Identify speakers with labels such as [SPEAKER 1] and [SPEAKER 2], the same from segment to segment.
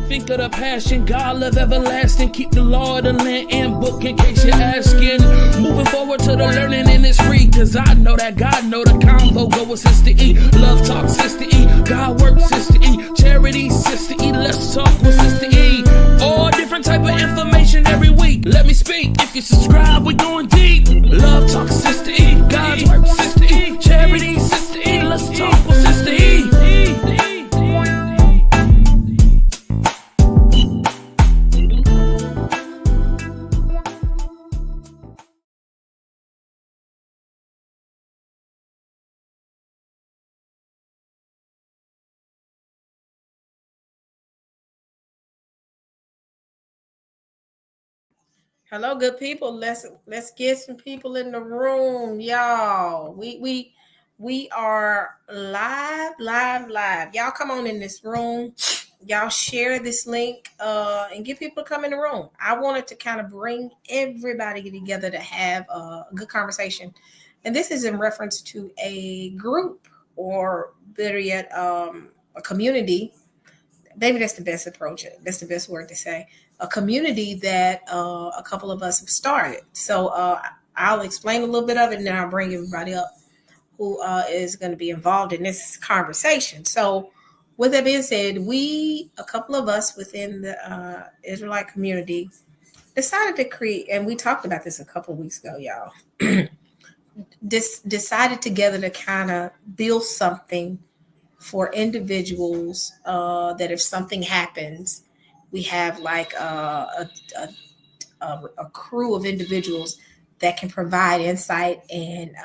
[SPEAKER 1] Think of the passion, God love everlasting. Keep the law of the land and book in case you're asking. Moving forward to the learning and it's free. Cause I know that God know the combo go with Sister E. Love talk Sister E. God work Sister E. Charity Sister E. Let's talk with Sister E. All different type of information every week. Let me speak. If you subscribe, we going deep. Love talk Sister E. God's work Sister E. Charity Sister E. Let's talk with Sister E.
[SPEAKER 2] Hello, good people. Let's get some people in the room, y'all. We are live. Y'all come on in this room. Y'all share this link and get people to come in the room. I wanted to kind of bring everybody together to have a good conversation. And this is in reference to a group, or better yet, a community. Maybe that's the best approach. That's the best word to say. A community that a couple of us have started. So I'll explain a little bit of it, and then I'll bring everybody up who is going to be involved in this conversation. So with that being said, a couple of us within the Israelite community, decided to create, and we talked about this a couple of weeks ago, y'all. Decided together to kind of build something for individuals that if something happens, we have like a crew of individuals that can provide insight and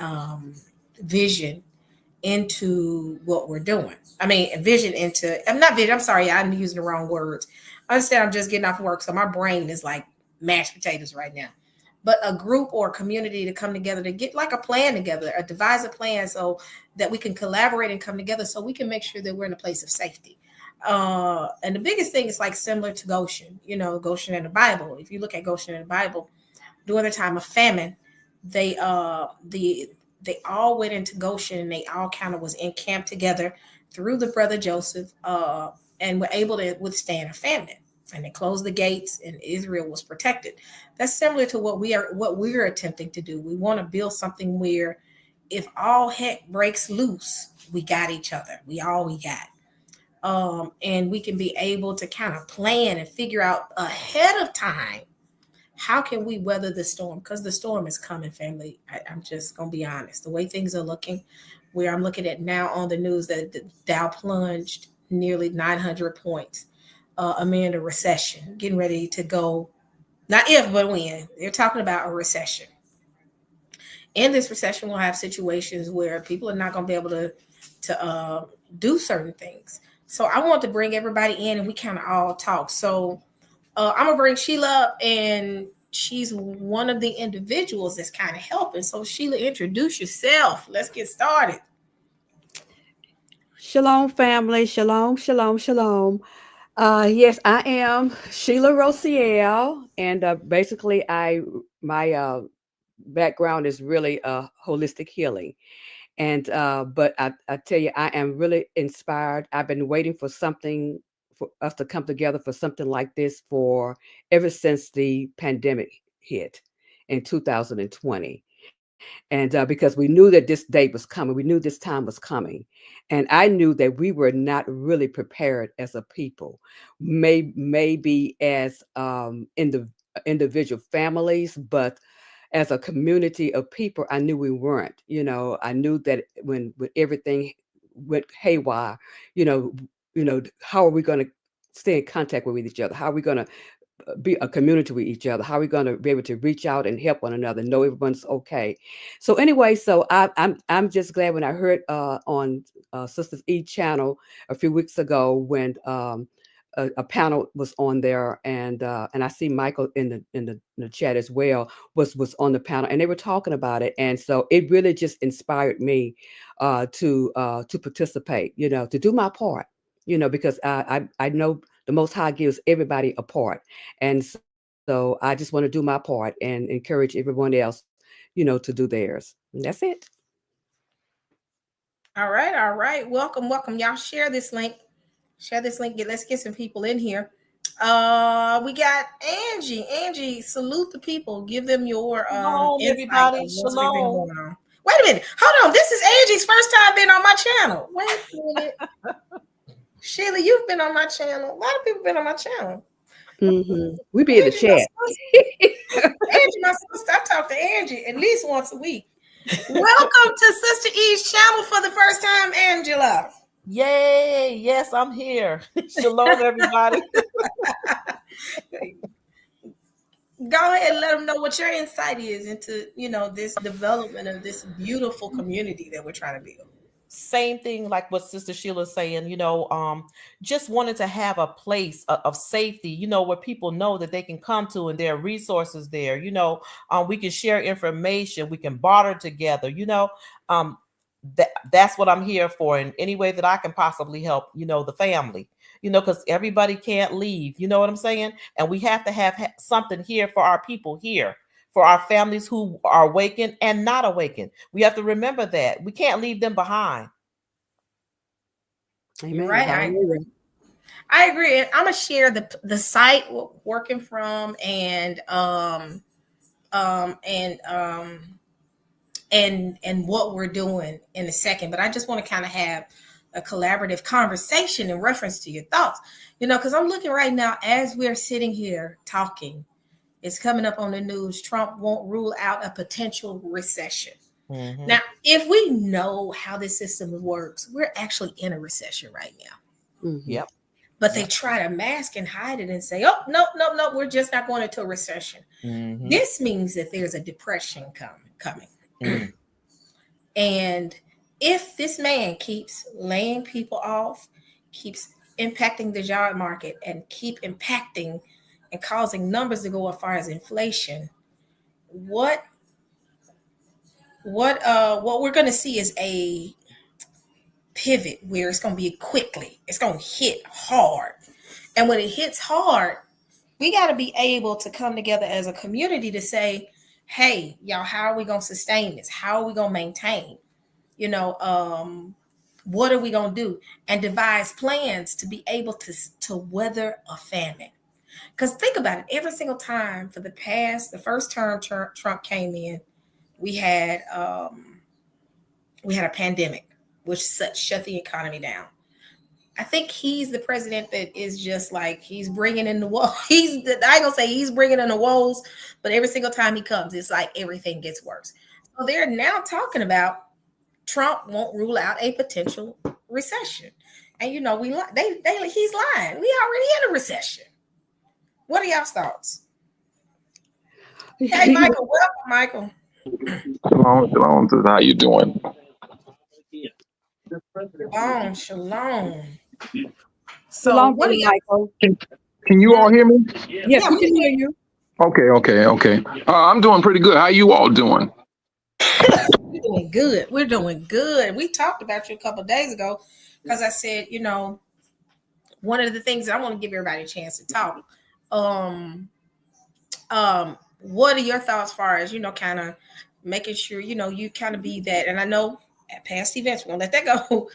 [SPEAKER 2] vision into what we're doing. I mean, vision into, I'm not vision, I'm sorry, I'm using the wrong words. I understand I'm just getting off work, so my brain is like mashed potatoes right now. But a group or a community to come together to get like a plan together, devise a plan so that we can collaborate and come together so we can make sure that we're in a place of safety. And the biggest thing is like similar to Goshen, Goshen in the Bible. If you look at Goshen in the Bible, during the time of famine, they all went into Goshen and they all kind of was encamped together through the brother Joseph and were able to withstand a famine. And they closed the gates and Israel was protected. That's similar to what we're attempting to do. We want to build something where if all heck breaks loose, we got each other. We got. And we can be able to kind of plan and figure out ahead of time how can we weather the storm? Because the storm is coming, family. I'm just going to be honest. The way things are looking, where I'm looking at now on the news that the Dow plunged nearly 900 points. Amid a recession, getting ready to go, not if, but when. They're talking about a recession. In this recession, we'll have situations where people are not going to be able to do certain things. So I want to bring everybody in and we kind of all talk. So I'm going to bring Sheila up, and she's one of the individuals that's kind of helping. So Sheila, introduce yourself. Let's get started.
[SPEAKER 3] Shalom, family. Shalom. Yes, I am Sheila Rosiel, and basically, my background is really holistic healing, and but I tell you, I am really inspired. I've been waiting for something for us to come together for something like this for ever since the pandemic hit in 2020. And because we knew that this day was coming, we knew this time was coming, and I knew that we were not really prepared as a people, maybe as in the individual families, but as a community of people, I knew we weren't. I knew that when everything went haywire, you know, how are we going to stay in contact with each other? How are we going to be a community with each other? How are we going to be able to reach out and help one another, know everyone's okay? So anyway, so I'm just glad when I heard on Sisters E channel a few weeks ago when a panel was on there, and I see Michael in the chat as well was on the panel, and they were talking about it, and so it really just inspired me to participate, to do my part, because I know the Most High gives everybody a part, and so I just want to do my part and encourage everyone else, to do theirs. And that's it.
[SPEAKER 2] All right. Welcome. Y'all share this link. Let's get some people in here. We got Angie. Angie, salute the people. Give them your
[SPEAKER 4] Shalom,
[SPEAKER 2] insight
[SPEAKER 4] everybody.
[SPEAKER 2] of what's been
[SPEAKER 4] Shalom.
[SPEAKER 2] going on. Wait a minute. Hold on. This is Angie's first time being on my channel. Wait a minute. Sheila, you've been on my channel. A lot of people been on my channel.
[SPEAKER 3] Mm-hmm. We be in the
[SPEAKER 2] Angie, my
[SPEAKER 3] chat.
[SPEAKER 2] sister. Angie, my sister. I talk to Angie at least once a week. Welcome to Sister E's channel for the first time, Angela.
[SPEAKER 4] Yay. Yes, I'm here. Shalom, everybody.
[SPEAKER 2] Go ahead and let them know what your insight is into, this development of this beautiful community that we're trying to build.
[SPEAKER 4] Same thing like what Sister Sheila's saying, just wanted to have a place of safety, where people know that they can come to and there are resources there, we can share information, we can barter together, that's what I'm here for in any way that I can possibly help, the family, because everybody can't leave, you know what I'm saying? And we have to have something here for our people here, for our families who are awakened and not awakened. We have to remember that we can't leave them behind.
[SPEAKER 3] Amen.
[SPEAKER 2] You're right. I agree. I'm gonna share the site we're working from and what we're doing in a second. But I just want to kind of have a collaborative conversation in reference to your thoughts, because I'm looking right now as we're sitting here talking. It's coming up on the news. Trump won't rule out a potential recession. Mm-hmm. Now, if we know how this system works, we're actually in a recession right now.
[SPEAKER 4] Mm-hmm. Yep.
[SPEAKER 2] But they try to mask and hide it and say, oh, no, we're just not going into a recession. Mm-hmm. This means that there's a depression coming. Mm-hmm. And if this man keeps laying people off, keeps impacting the job market, and keep impacting and causing numbers to go as far as inflation, what we're going to see is a pivot where it's going to be quickly. It's going to hit hard. And when it hits hard, we got to be able to come together as a community to say, hey, y'all, how are we going to sustain this? How are we going to maintain? What are we going to do? And devise plans to be able to weather a famine. Because think about it, every single time for the first term Trump came in, we had a pandemic, which shut the economy down. I think he's the president that is just like, he's bringing in the woe. I ain't gonna say he's bringing in the woes, but every single time he comes, it's like everything gets worse. So they're now talking about Trump won't rule out a potential recession. And he's lying. We already in a recession. What are y'all's thoughts? Hey, Michael, welcome, Michael.
[SPEAKER 5] Shalom. How you doing?
[SPEAKER 2] Shalom.
[SPEAKER 3] So, what are Michael?
[SPEAKER 5] Can you all hear me?
[SPEAKER 3] Yes, we can hear you.
[SPEAKER 5] Okay. I'm doing pretty good. How you all doing?
[SPEAKER 2] We're doing good. We talked about you a couple of days ago because I said, one of the things that I want to give everybody a chance to talk. What are your thoughts as far as, kind of making sure, you kind of be that, and I know at past events, we're gonna let that go.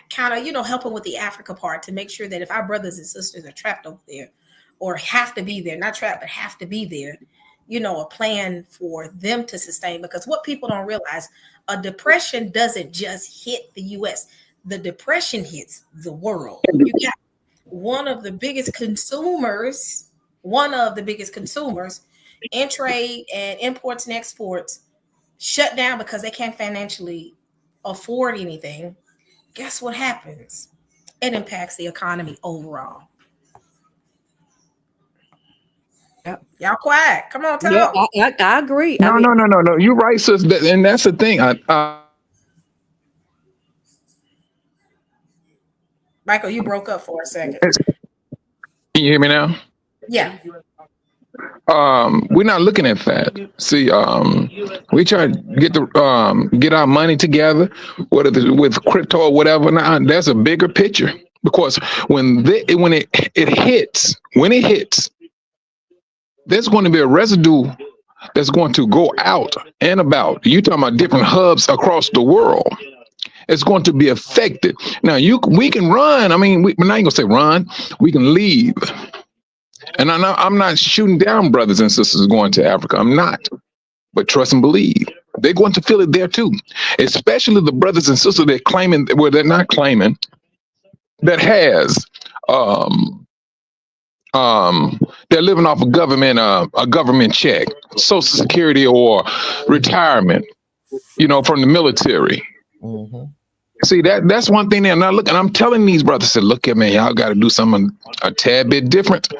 [SPEAKER 2] Kind of, helping with the Africa part to make sure that if our brothers and sisters are trapped over there or have to be there, not trapped, but have to be there, a plan for them to sustain. Because what people don't realize, a depression doesn't just hit the U.S. The depression hits the world. You got one of the biggest consumers in trade and imports and exports shut down because they can't financially afford anything. Guess what happens? It impacts the economy overall. Yep. Y'all quiet. Come on, talk.
[SPEAKER 3] Yeah, I agree.
[SPEAKER 5] No. You're right, sis. And that's the thing.
[SPEAKER 2] Michael, you broke up for a second.
[SPEAKER 5] Can you hear me now?
[SPEAKER 2] Yeah.
[SPEAKER 5] We're not looking at that. See, we try to get our money together, whether it's with crypto or whatever. Now, that's a bigger picture, because when it hits, there's going to be a residue that's going to go out and about. You talking about different hubs across the world, It's going to be affected. Now we can run. I mean, we're not gonna say run. We can leave. And I'm not shooting down brothers and sisters going to Africa. I'm not. But trust and believe. They're going to feel it there too. Especially the brothers and sisters that claiming, well, they're not claiming, that has they're living off a government check, Social Security or retirement, from the military.
[SPEAKER 4] Mm-hmm.
[SPEAKER 5] See, that's one thing they're not looking. I'm telling these brothers, said, look at me, y'all got to do something a tad bit different,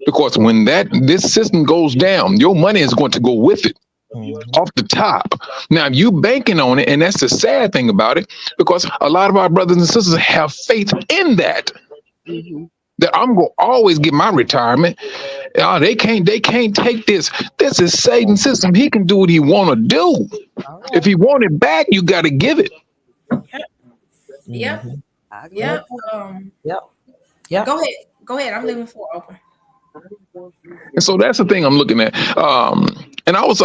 [SPEAKER 5] because when this system goes down, your money is going to go with it. Mm-hmm. Off the top. Now, if you banking on it, and that's the sad thing about it, because a lot of our brothers and sisters have faith in that. Mm-hmm. That I'm gonna always get my retirement. They can't take this. This is Satan's system. He can do what he want to do. Right. If he want it back, you got to give it.
[SPEAKER 2] Yep.
[SPEAKER 4] Mm-hmm.
[SPEAKER 2] Yep.
[SPEAKER 4] Yep.
[SPEAKER 2] Go ahead. I'm leaving the floor open.
[SPEAKER 5] And so that's the thing I'm looking at. And I was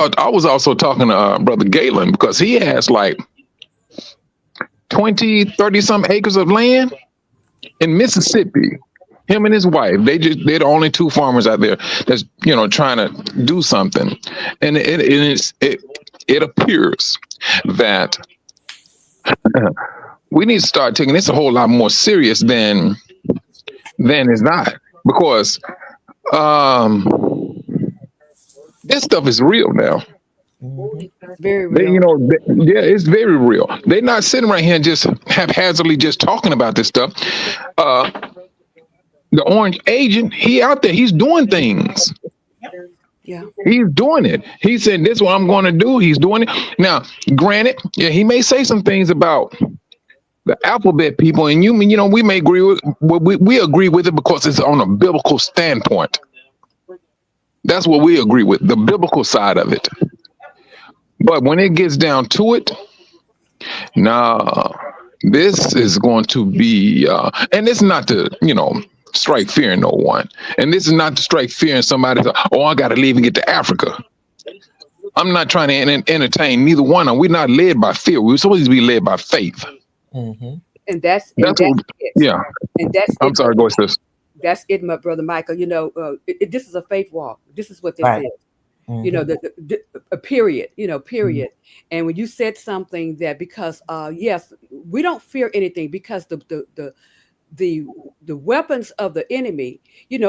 [SPEAKER 5] also talking to Brother Galen, because he has like 30 some acres of land in Mississippi. Him and his wife, they're the only two farmers out there that's trying to do something. And it appears that we need to start taking this a whole lot more serious than it's not, because this stuff is real now.
[SPEAKER 3] It's very real.
[SPEAKER 5] It's very real. They're not sitting right here and just haphazardly just talking about this stuff. The orange agent, he out there, he's doing things.
[SPEAKER 3] Yeah,
[SPEAKER 5] he's doing it. He said, "This is what I'm going to do." He's doing it now. Granted, he may say some things about the alphabet people, and we may agree with we agree with it because it's on a biblical standpoint. That's what we agree with, the biblical side of it. But when it gets down to it, this is going to be, and it's not to, strike fear in no one. And this is not to strike fear in somebody, I got to leave and get to Africa. I'm not trying to entertain neither one. We're not led by fear. We're supposed to be led by faith.
[SPEAKER 3] Mm-hmm. And that's it.
[SPEAKER 5] Yeah.
[SPEAKER 3] And that's
[SPEAKER 5] I'm sorry, go ahead, sis.
[SPEAKER 3] That's it, my brother Michael. This is a faith walk. This is what this is. Mm-hmm. A period. Period. Mm-hmm. And when you said something that, because yes, we don't fear anything, because the weapons of the enemy,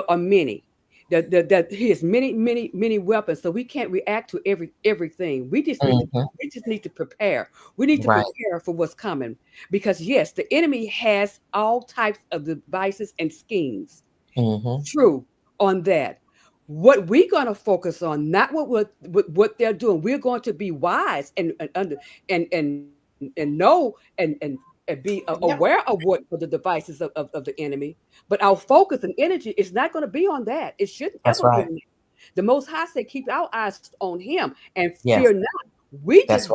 [SPEAKER 3] are many. That he has many weapons, so we can't react to everything. We just need to prepare. We need to prepare for what's coming, because yes, the enemy has all types of devices and schemes. Mm-hmm. True on that. What we're going to focus on, not what they're doing. We're going to be wise and know and be aware of what the devices of the enemy. But our focus and energy is not going to be on that. It shouldn't ever be on that. The Most High said, keep our eyes on Him and fear not. We just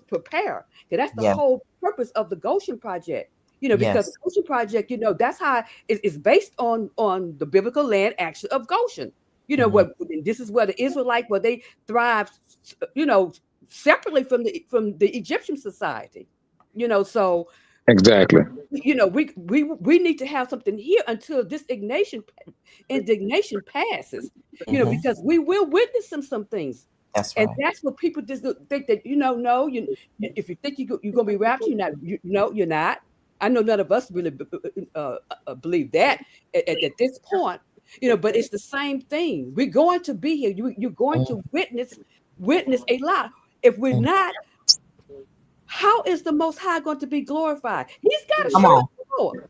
[SPEAKER 3] prepare. That's the whole purpose of the Goshen Project. Because the Goshen Project, that's how it's based on the biblical land action of Goshen. What this is where the Israelites, where they thrive, separately from the Egyptian society. So
[SPEAKER 5] exactly.
[SPEAKER 3] We need to have something here until this indignation passes. Because we will witness some things.
[SPEAKER 4] That's right.
[SPEAKER 3] And that's what people just think that if you think you're going to be raptured, you're not. I know none of us really believe that at this point. But it's the same thing. We're going to be here. You're going to witness a lot. If we're not, how is the Most High going to be glorified? He's got to show his power.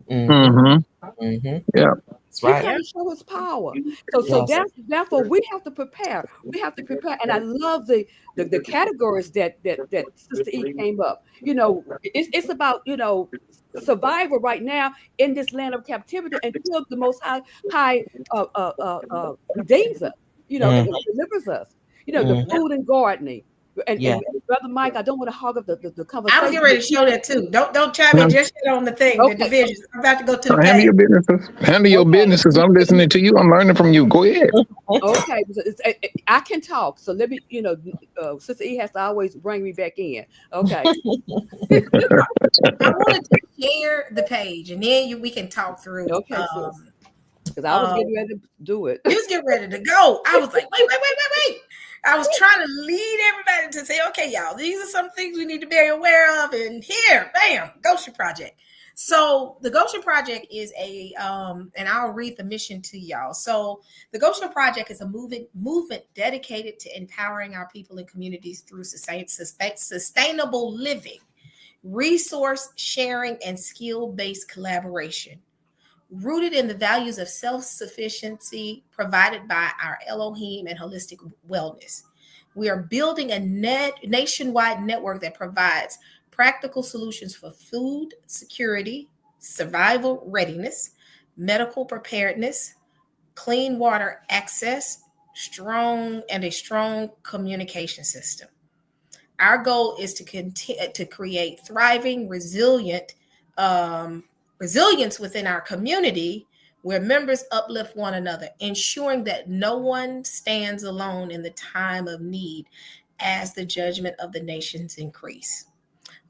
[SPEAKER 4] Mm-hmm. Mm-hmm.
[SPEAKER 5] Yeah,
[SPEAKER 3] that's right. He's got to show his power. So therefore, we have to prepare. And I love the categories that Sister E came up. It's about survival right now in this land of captivity until the Most High redeems us. And delivers us. The food and gardening.
[SPEAKER 4] Yeah.
[SPEAKER 3] And Brother Mike, I don't want to hog up the
[SPEAKER 2] I was
[SPEAKER 3] conversation.
[SPEAKER 2] getting ready to show that too. Don't chime in just yet on the thing, the
[SPEAKER 3] Okay,
[SPEAKER 2] divisions. I'm about to go to the
[SPEAKER 5] Handle
[SPEAKER 2] page.
[SPEAKER 5] your businesses. Handle your
[SPEAKER 3] okay,
[SPEAKER 5] businesses. I'm listening to you. I'm learning from you. Go ahead.
[SPEAKER 3] okay. So I can talk, so let me, Sister E has to always bring me back in. Okay,
[SPEAKER 2] I wanted to share the page, and then we can talk through.
[SPEAKER 3] okay, sis. Because I was
[SPEAKER 2] Um,
[SPEAKER 3] getting ready to do it.
[SPEAKER 2] you was getting ready to go. I was like, wait. I was trying to lead everybody to say, okay, y'all, these are some things we need to be aware of. And here, bam, Goshen Project. So the Goshen Project is and I'll read the mission to y'all. So the Goshen Project is a movement dedicated to empowering our people and communities through sustainable living, resource sharing, and skill-based collaboration, rooted in the values of self-sufficiency provided by our Elohim and holistic wellness. We are building a nationwide network that provides practical solutions for food security, survival readiness, medical preparedness, clean water access, a strong communication system. Our goal is to continue to create thriving, resilience within our community where members uplift one another, ensuring that no one stands alone in the time of need as the judgment of the nations increase.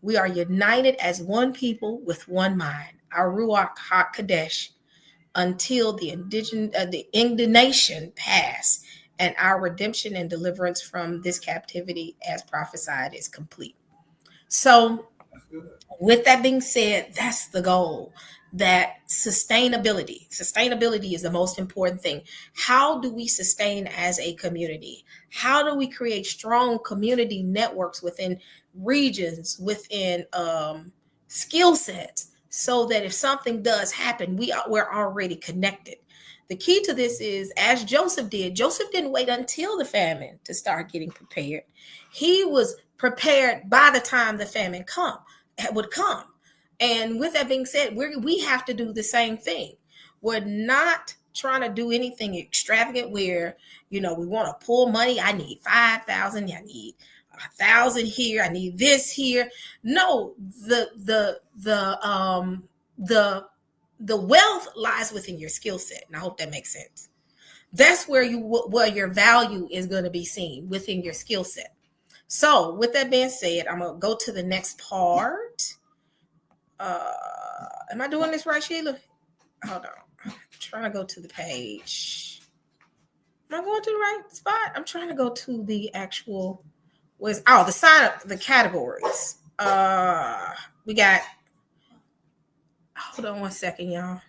[SPEAKER 2] We are united as one people with one mind, our Ruach HaKodesh, until the indignation pass and our redemption and deliverance from this captivity as prophesied is complete. So with that being said, that's the goal. That sustainability is the most important thing. How do we sustain as a community? How do we create strong community networks within regions, within skill sets, so that if something does happen, we're already connected? The key to this is, as Joseph did, Joseph didn't wait until the famine to start getting prepared. He was prepared by the time the famine would come. And with that being said, we have to do the same thing. We're not trying to do anything extravagant where, we want to pull money. I need 5,000. I need 1,000 here. I need this here. No, the wealth lies within your skill set. And I hope that makes sense. That's where your value is going to be seen, within your skill set. So with that being said, I'm going to go to the next part. Am I doing this right, Sheila? Hold on. I'm trying to go to the page. Am I going to the right spot? I'm trying to go to the actual the sign up, the categories. We got, hold on one second, y'all.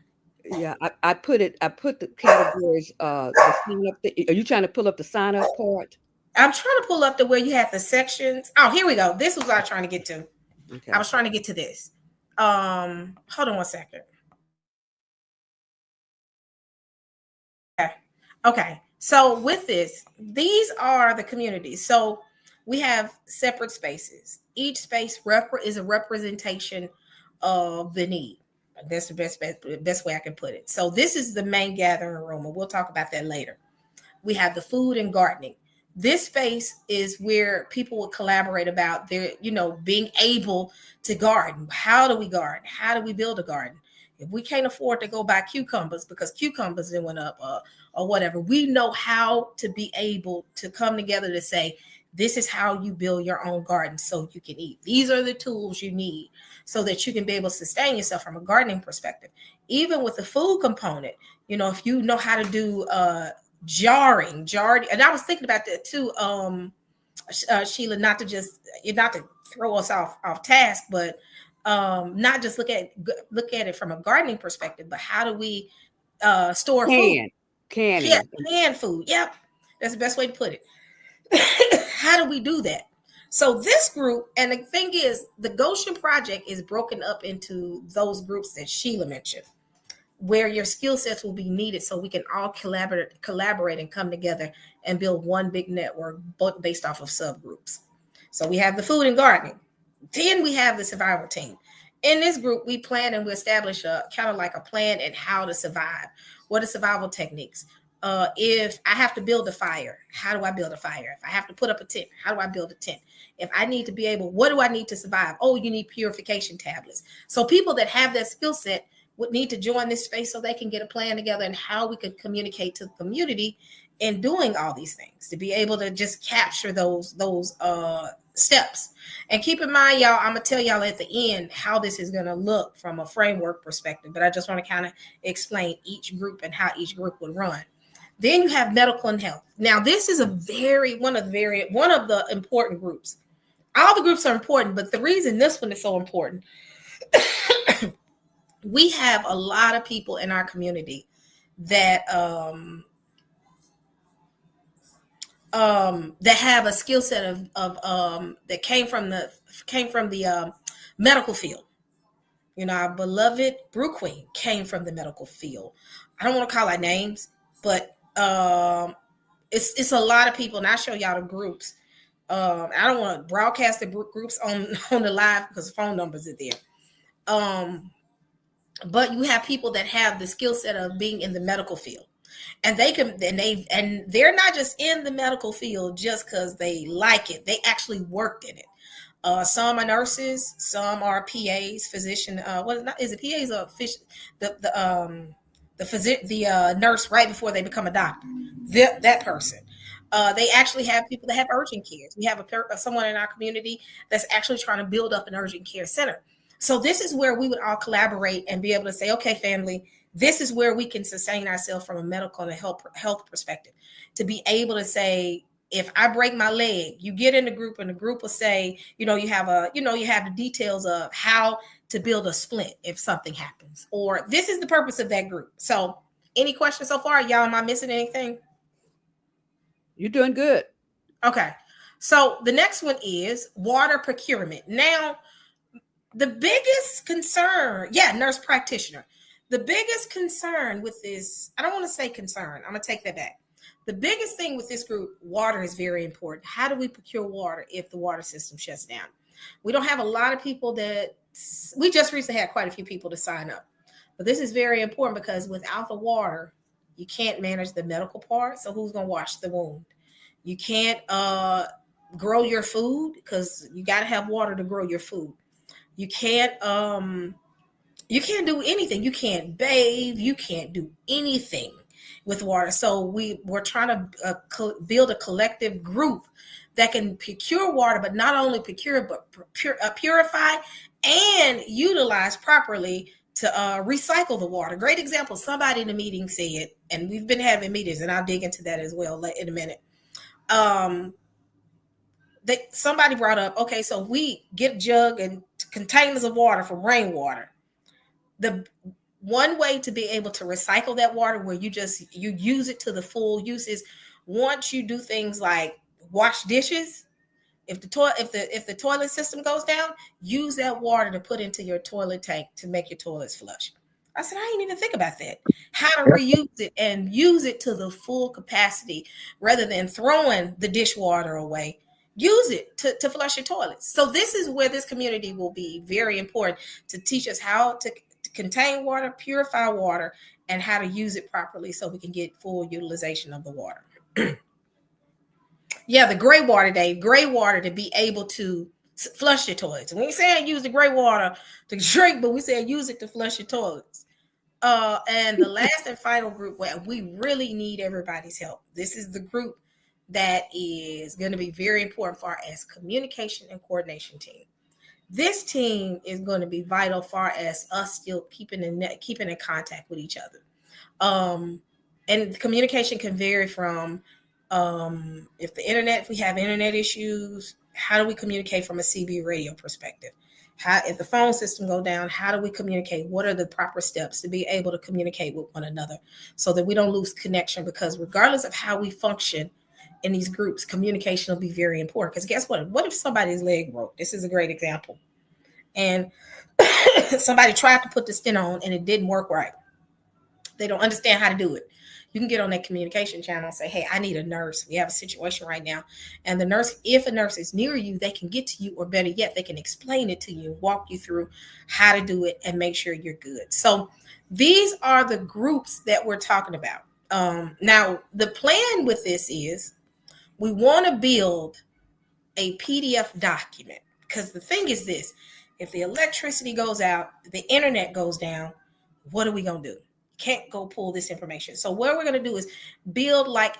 [SPEAKER 3] Yeah, I put the categories, the sign up. Are you trying to pull up the sign up part?
[SPEAKER 2] I'm trying to pull up to where you have the sections. Oh, here we go. This was what I was trying to get to.
[SPEAKER 3] Okay.
[SPEAKER 2] I was trying to get to this. Hold on one second. Okay. So with this, these are the communities. So we have separate spaces. Each space is a representation of the need. That's the best way I can put it. So this is the main gathering room, and we'll talk about that later. We have the food and gardening. This space is where people will collaborate about their, being able to garden. How do we garden? How do we build a garden? If we can't afford to go buy cucumbers because cucumbers then went up or whatever, we know how to be able to come together to say, this is how you build your own garden so you can eat. These are the tools you need so that you can be able to sustain yourself from a gardening perspective. Even with the food component, if you know how to do jarring, and I was thinking about that too, Sheila, not to throw us off task, but not just look at it from a gardening perspective, but how do we store food?
[SPEAKER 3] Canning.
[SPEAKER 2] Yeah, canned food. Yep, that's the best way to put it. How do we do that? So this group, and the thing is, the Goshen Project is broken up into those groups that Sheila mentioned, where your skill sets will be needed so we can all collaborate and come together and build one big network based off of subgroups. So we have the food and gardening. Then we have the survival team. In this group, we plan and we establish a kind of like a plan and how to survive. What are survival techniques? If I have to build a fire, how do I build a fire? If I have to put up a tent, how do I build a tent? If I need to be able, what do I need to survive? Oh, you need purification tablets. So people that have that skill set would need to join this space so they can get a plan together and how we could communicate to the community in doing all these things, to be able to just capture those steps. And keep in mind, y'all, I'm gonna tell y'all at the end how this is gonna look from a framework perspective, but I just want to kind of explain each group and how each group would run. Then you have medical and health. Now, this is one of the important groups. All the groups are important, but the reason this one is so important, we have a lot of people in our community that that have a skill set of that came from the medical field. You know, our beloved Brew Queen came from the medical field. I don't want to call out names, but it's a lot of people, and I'll show y'all the groups. I don't want to broadcast the groups on the live because the phone numbers are there. But you have people that have the skill set of being in the medical field, and they're not just in the medical field just because they like it. They actually worked in it. Some are nurses, some are PAs, physician. What is it? PAs or the nurse right before they become a doctor. That person. They actually have people that have urgent cares. We have someone in our community that's actually trying to build up an urgent care center. So this is where we would all collaborate and be able to say, okay, family, this is where we can sustain ourselves from a medical and a health perspective. To be able to say, if I break my leg, you get in the group and the group will say, you have the details of how to build a splint if something happens, or this is the purpose of that group. So any questions so far? Y'all, am I missing anything?
[SPEAKER 3] You're doing good.
[SPEAKER 2] Okay. So the next one is water procurement. Now, the biggest concern, nurse practitioner. The biggest concern with this, I don't want to say concern. I'm going to take that back. The biggest thing with this group, water is very important. How do we procure water if the water system shuts down? We don't have a lot of people we just recently had quite a few people to sign up. But this is very important because without the water, you can't manage the medical part. So who's going to wash the wound? You can't grow your food because you got to have water to grow your food. You can't do anything. You can't bathe. You can't do anything with water. So we're trying to build a collective group that can procure water, but not only procure, but purify and utilize properly to recycle the water. Great example. Somebody in the meeting said, and we've been having meetings, and I'll dig into that as well in a minute. Somebody brought up, okay, so we get a jug and containers of water from rainwater. The one way to be able to recycle that water where you use it to the full use is once you do things like wash dishes. If the toilet system goes down, use that water to put into your toilet tank to make your toilets flush. I said, I didn't even think about that. How to reuse it and use it to the full capacity rather than throwing the dishwater away. Use it to flush your toilets. So this is where this community will be very important to teach us how to contain water, purify water, and how to use it properly so we can get full utilization of the water. Yeah, the gray water, Dave. Gray water to be able to flush your toilets. We ain't saying use the gray water to drink, but we say use it to flush your toilets. And the last and final group where we really need everybody's help. This is the group that is going to be very important for us, communication and coordination team. This team is going to be vital far as us still keeping in contact with each other. And communication can vary from if we have internet issues, how do we communicate from a CB radio perspective? If the phone system go down, how do we communicate? What are the proper steps to be able to communicate with one another so that we don't lose connection? Because regardless of how we function in these groups, communication will be very important. Because guess what? What if somebody's leg broke? This is a great example. And somebody tried to put the stent on and it didn't work right. They don't understand how to do it. You can get on that communication channel and say, hey, I need a nurse. We have a situation right now. And the nurse, if a nurse is near you, they can get to you, or better yet, they can explain it to you, walk you through how to do it and make sure you're good. So these are the groups that we're talking about. Now, the plan with this is we want to build a PDF document, because the thing is this: if the electricity goes out, the internet goes down, what are we going to do? Can't go pull this information. So what we're going to do is build like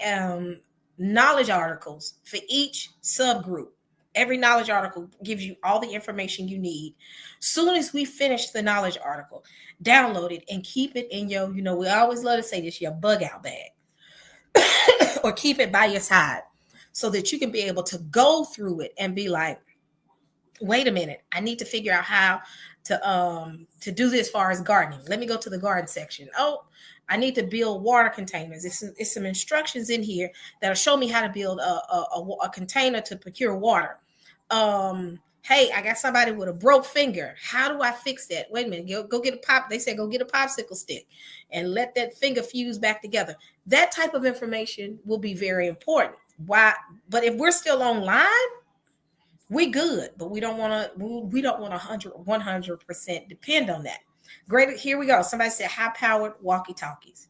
[SPEAKER 2] knowledge articles for each subgroup. Every knowledge article gives you all the information you need. Soon as we finish the knowledge article, download it and keep it in your, we always love to say this, your bug out bag, or keep it by your side so that you can be able to go through it and be like, wait a minute, I need to figure out how to do this as far as gardening. Let me go to the garden section. Oh, I need to build water containers. It's some instructions in here that'll show me how to build a container to procure water. Hey, I got somebody with a broke finger. How do I fix that? Wait a minute, go get a pop. They said go get a popsicle stick and let that finger fuse back together. That type of information will be very important. Why? But if we're still online, we good, but we don't want to 100% depend on that. Great. Here we go. Somebody said high-powered walkie-talkies.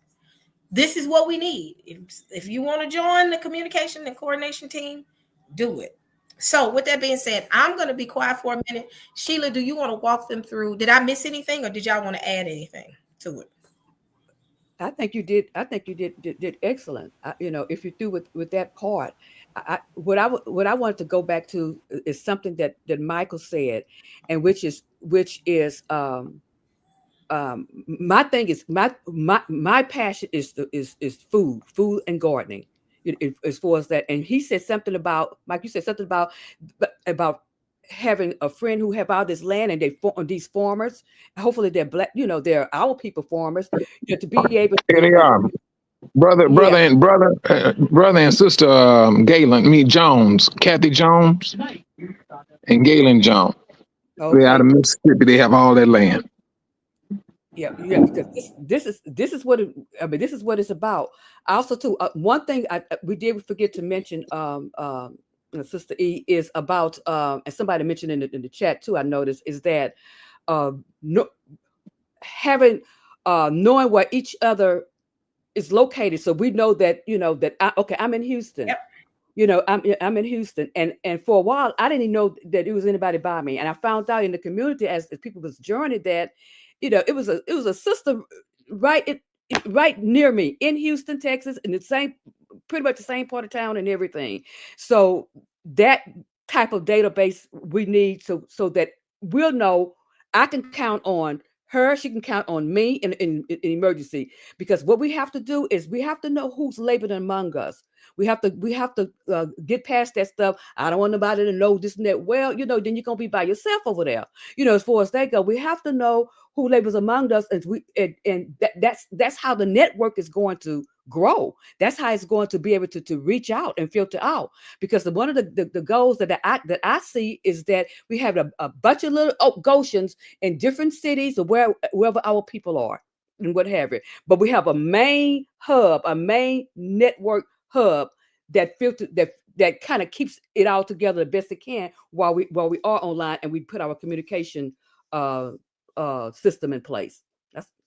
[SPEAKER 2] This is what we need. If you want to join the communication and coordination team, do it. So with that being said, I'm going to be quiet for a minute. Sheila, do you want to walk them through? Did I miss anything, or did y'all want to add anything to it?
[SPEAKER 3] I think you did. I think you did excellent. If you're through with that part, what I wanted to go back to is something that Michael said, and which is my thing is my passion is food and gardening. As far as that, and he said something about, Mike, you said something about having a friend who have all this land, and these farmers, hopefully they're black, they're our people farmers, to be able to.
[SPEAKER 5] Here they are, brother and sister Galen, Jones, Kathy Jones, and Galen Jones. Okay. They're out of Mississippi. They have all that land.
[SPEAKER 3] Yeah. Because this is what this is what it's about. Also, too, one thing we did forget to mention, Sister E, is about, and somebody mentioned in the chat too, I noticed, is that knowing where each other is located, so we know that I'm in Houston. Yep. I'm in Houston, and for a while I didn't even know that there was anybody by me, and I found out in the community as people was journeying that it was a sister right near me in Houston, Texas, in pretty much the same part of town and everything. So that type of database we need, so that we'll know I can count on her, she can count on me in emergency. Because what we have to do is we have to know who's laboring among us. We have to get past that stuff. I don't want nobody to know this and that. Well, then you're gonna be by yourself over there. As far as they go, we have to know who labors among us, and that's how the network is going to grow. That's how it's going to be able to reach out and filter out. Because one of the goals that I see is that we have a bunch of little Goshens in different cities or wherever our people are and what have you. But we have a main hub, a main network hub that kind of keeps it all together the best it can while we are online, and we put our communication system in place.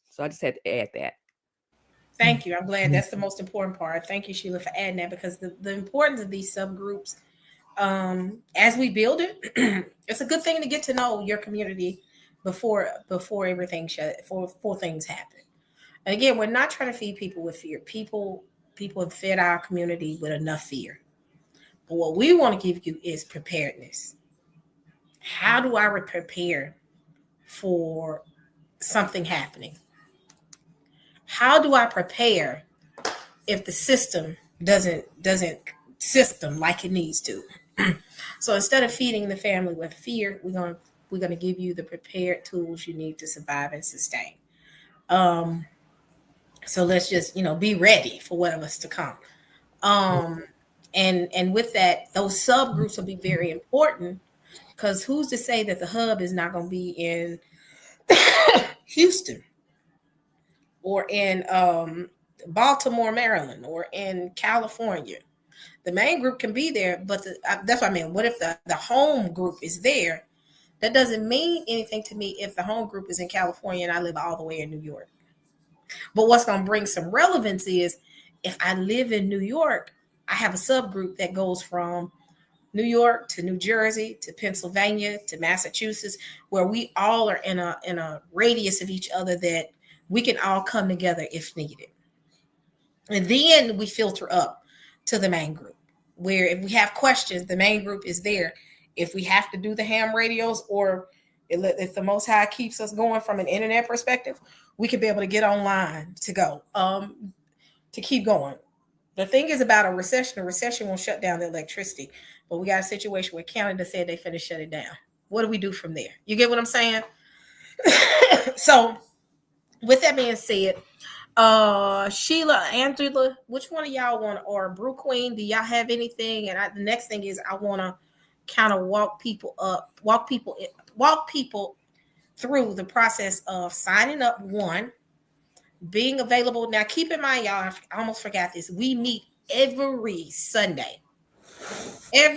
[SPEAKER 3] So I just had to add that.
[SPEAKER 2] Thank you. I'm glad. That's the most important part. Thank you, Sheila, for adding that, because the importance of these subgroups, as we build it, it's a good thing to get to know your community before everything before things happen. And again, we're not trying to feed people with fear. People have fed our community with enough fear. But what we want to give you is preparedness. How do I prepare for something happening? How do I prepare if the system doesn't system like it needs to? So instead of feeding the family with fear, we're gonna give you the prepared tools you need to survive and sustain. So let's just be ready for whatever's to come. And with that, those subgroups will be very important, because who's to say that the hub is not going to be in Houston or in Baltimore, Maryland, or in California? The main group can be there, but that's what I mean. What if the home group is there? That doesn't mean anything to me if the home group is in California and I live all the way in New York. But what's going to bring some relevance is if I live in New York, I have a subgroup that goes from New York to New Jersey to Pennsylvania to Massachusetts, where we all are in a radius of each other that we can all come together if needed. And then we filter up to the main group, where if we have questions, the main group is there. If we have to do the ham radios, or if the Most High keeps us going from an internet perspective, we could be able to get online to go, to keep going. The thing is about a recession won't shut down the electricity, but we got a situation where Canada said they finna shut it down. What do we do from there? You get what I'm saying? So with that being said, Sheila, Angela, which one of y'all want, or Brew Queen, do y'all have anything? And the next thing is I want to kind of walk people through the process of signing up, one, being available. Now keep in mind, y'all, I almost forgot this. We meet every Sunday at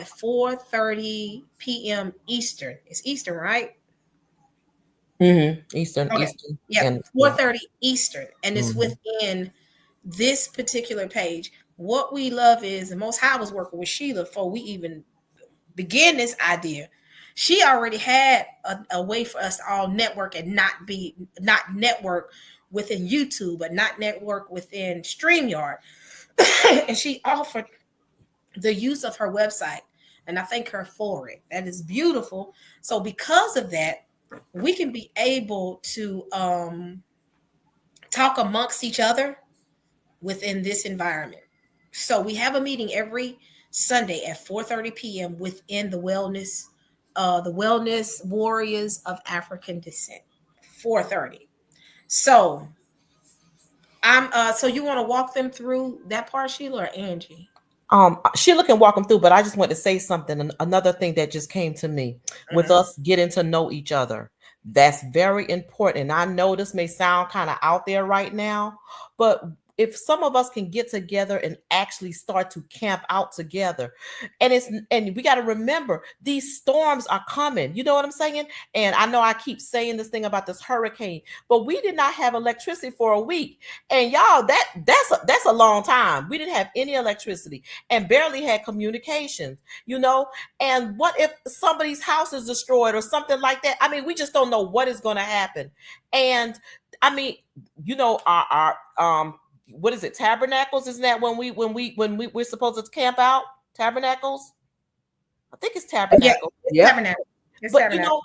[SPEAKER 2] 4:30 p.m. Eastern. It's Eastern, right?
[SPEAKER 4] Eastern.
[SPEAKER 2] Okay.
[SPEAKER 4] Eastern.
[SPEAKER 2] Yeah, 4:30 Eastern, and it's within this particular page. What we love is the Most High was working with Sheila before we even began this idea. She already had a way for us to all network and not network within YouTube, but not network within StreamYard. And she offered the use of her website, and I thank her for it. That is beautiful. So because of that, we can be able to talk amongst each other within this environment. So we have a meeting every Sunday at 4:30 p.m. within the Wellness Warriors of African Descent. 4:30. So so you want to walk them through that part, Sheila, or Angie?
[SPEAKER 4] Sheila can walk them through, but I just want to say something. Another thing that just came to me with us getting to know each other. That's very important. And I know this may sound kind of out there right now, but if some of us can get together and actually start to camp out together, and we got to remember these storms are coming. You know what I'm saying? And I know I keep saying this thing about this hurricane, but we did not have electricity for a week. And y'all, that's a long time. We didn't have any electricity and barely had communications, you know? And what if somebody's house is destroyed or something like that? I mean, we just don't know what is going to happen. And I mean, you know, our what is it? Tabernacles? Isn't that when we're supposed to camp out? Tabernacles? I think it's Tabernacle.
[SPEAKER 2] Yeah. Tabernacle.
[SPEAKER 4] But you know,